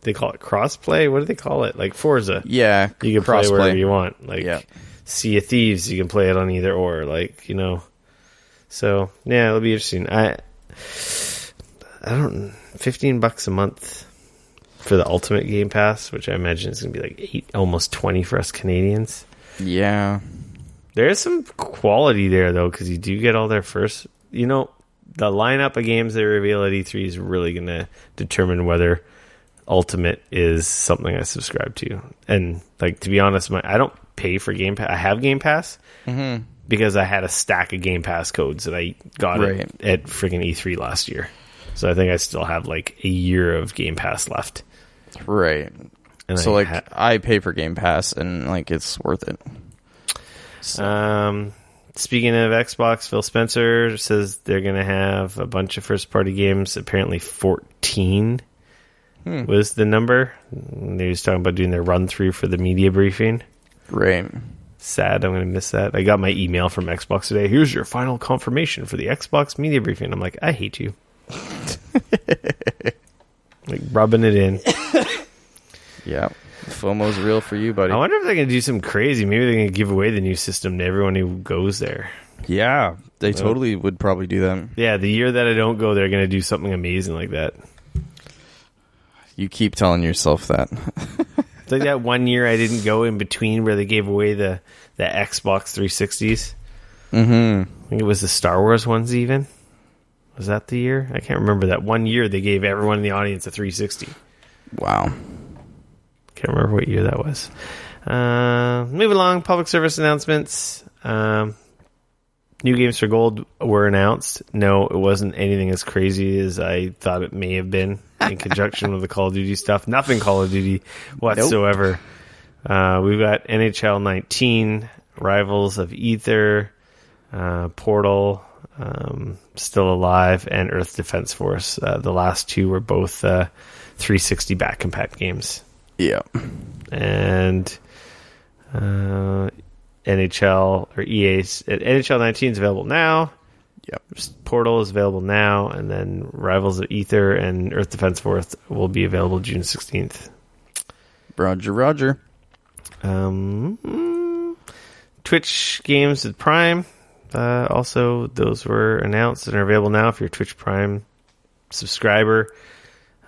they call it crossplay. What do they call it? Like Forza. Yeah, you can play wherever you want. Like Sea of Thieves, you can play it on either or. Like, you know. So yeah, it'll be interesting. I don't. $15 a month for the Ultimate Game Pass, which I imagine is going to be like almost 20 for us Canadians. Yeah. There's some quality there, though, because you do get all their first... You know, the lineup of games they reveal at E3 is really going to determine whether Ultimate is something I subscribe to. And, like, to be honest, I don't pay for Game Pass. I have Game Pass because I had a stack of Game Pass codes that I got at freaking E3 last year. So I think I still have, like, a year of Game Pass left. Right. And so, I pay for Game Pass, and, like, it's worth it. So. Speaking of Xbox, Phil Spencer says they're going to have a bunch of first-party games. Apparently 14 was the number. They was talking about doing their run-through for the media briefing. Right. Sad, I'm going to miss that. I got my email from Xbox today. Here's your final confirmation for the Xbox media briefing. I'm like, I hate you. Like, rubbing it in. Yeah. FOMO's real for you, buddy. I wonder if they're going to do something crazy. Maybe they're going to give away the new system to everyone who goes there. Yeah, they totally would probably do that. Yeah, the year that I don't go, they're going to do something amazing like that. You keep telling yourself that. It's like that one year I didn't go in between where they gave away the Xbox 360s. Mm-hmm. I think it was the Star Wars ones even. Was that the year? I can't remember. That one year they gave everyone in the audience a 360. Wow. Can't remember what year that was. Moving along, public service announcements. New games for Gold were announced. No, it wasn't anything as crazy as I thought it may have been in conjunction with the Call of Duty stuff. Nothing Call of Duty whatsoever. Nope. We've got NHL 19, Rivals of Aether, Portal, Still Alive, and Earth Defense Force. The last two were both 360 back compat games. Yeah. And NHL or EA's NHL 19 is available now. Yep. Portal is available now, and then Rivals of Aether and Earth Defense Force will be available June 16th. Roger. Twitch games with Prime. Also, those were announced and are available now if you're a Twitch Prime subscriber.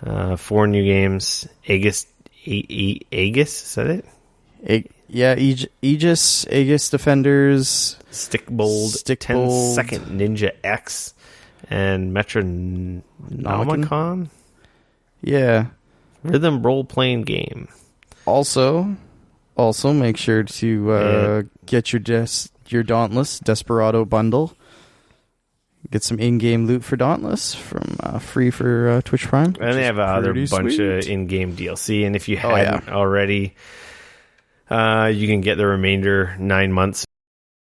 4 new games. Aegis, is that it? Aegis Defenders, Stickbold, 10-second Ninja X, and Metronomicon. Yeah. Rhythm role-playing game. Also make sure to get your Dauntless Desperado bundle. Get some in-game loot for Dauntless from free for Twitch Prime. And they have other bunch of in-game DLC. And if you hadn't already, you can get the remainder 9 months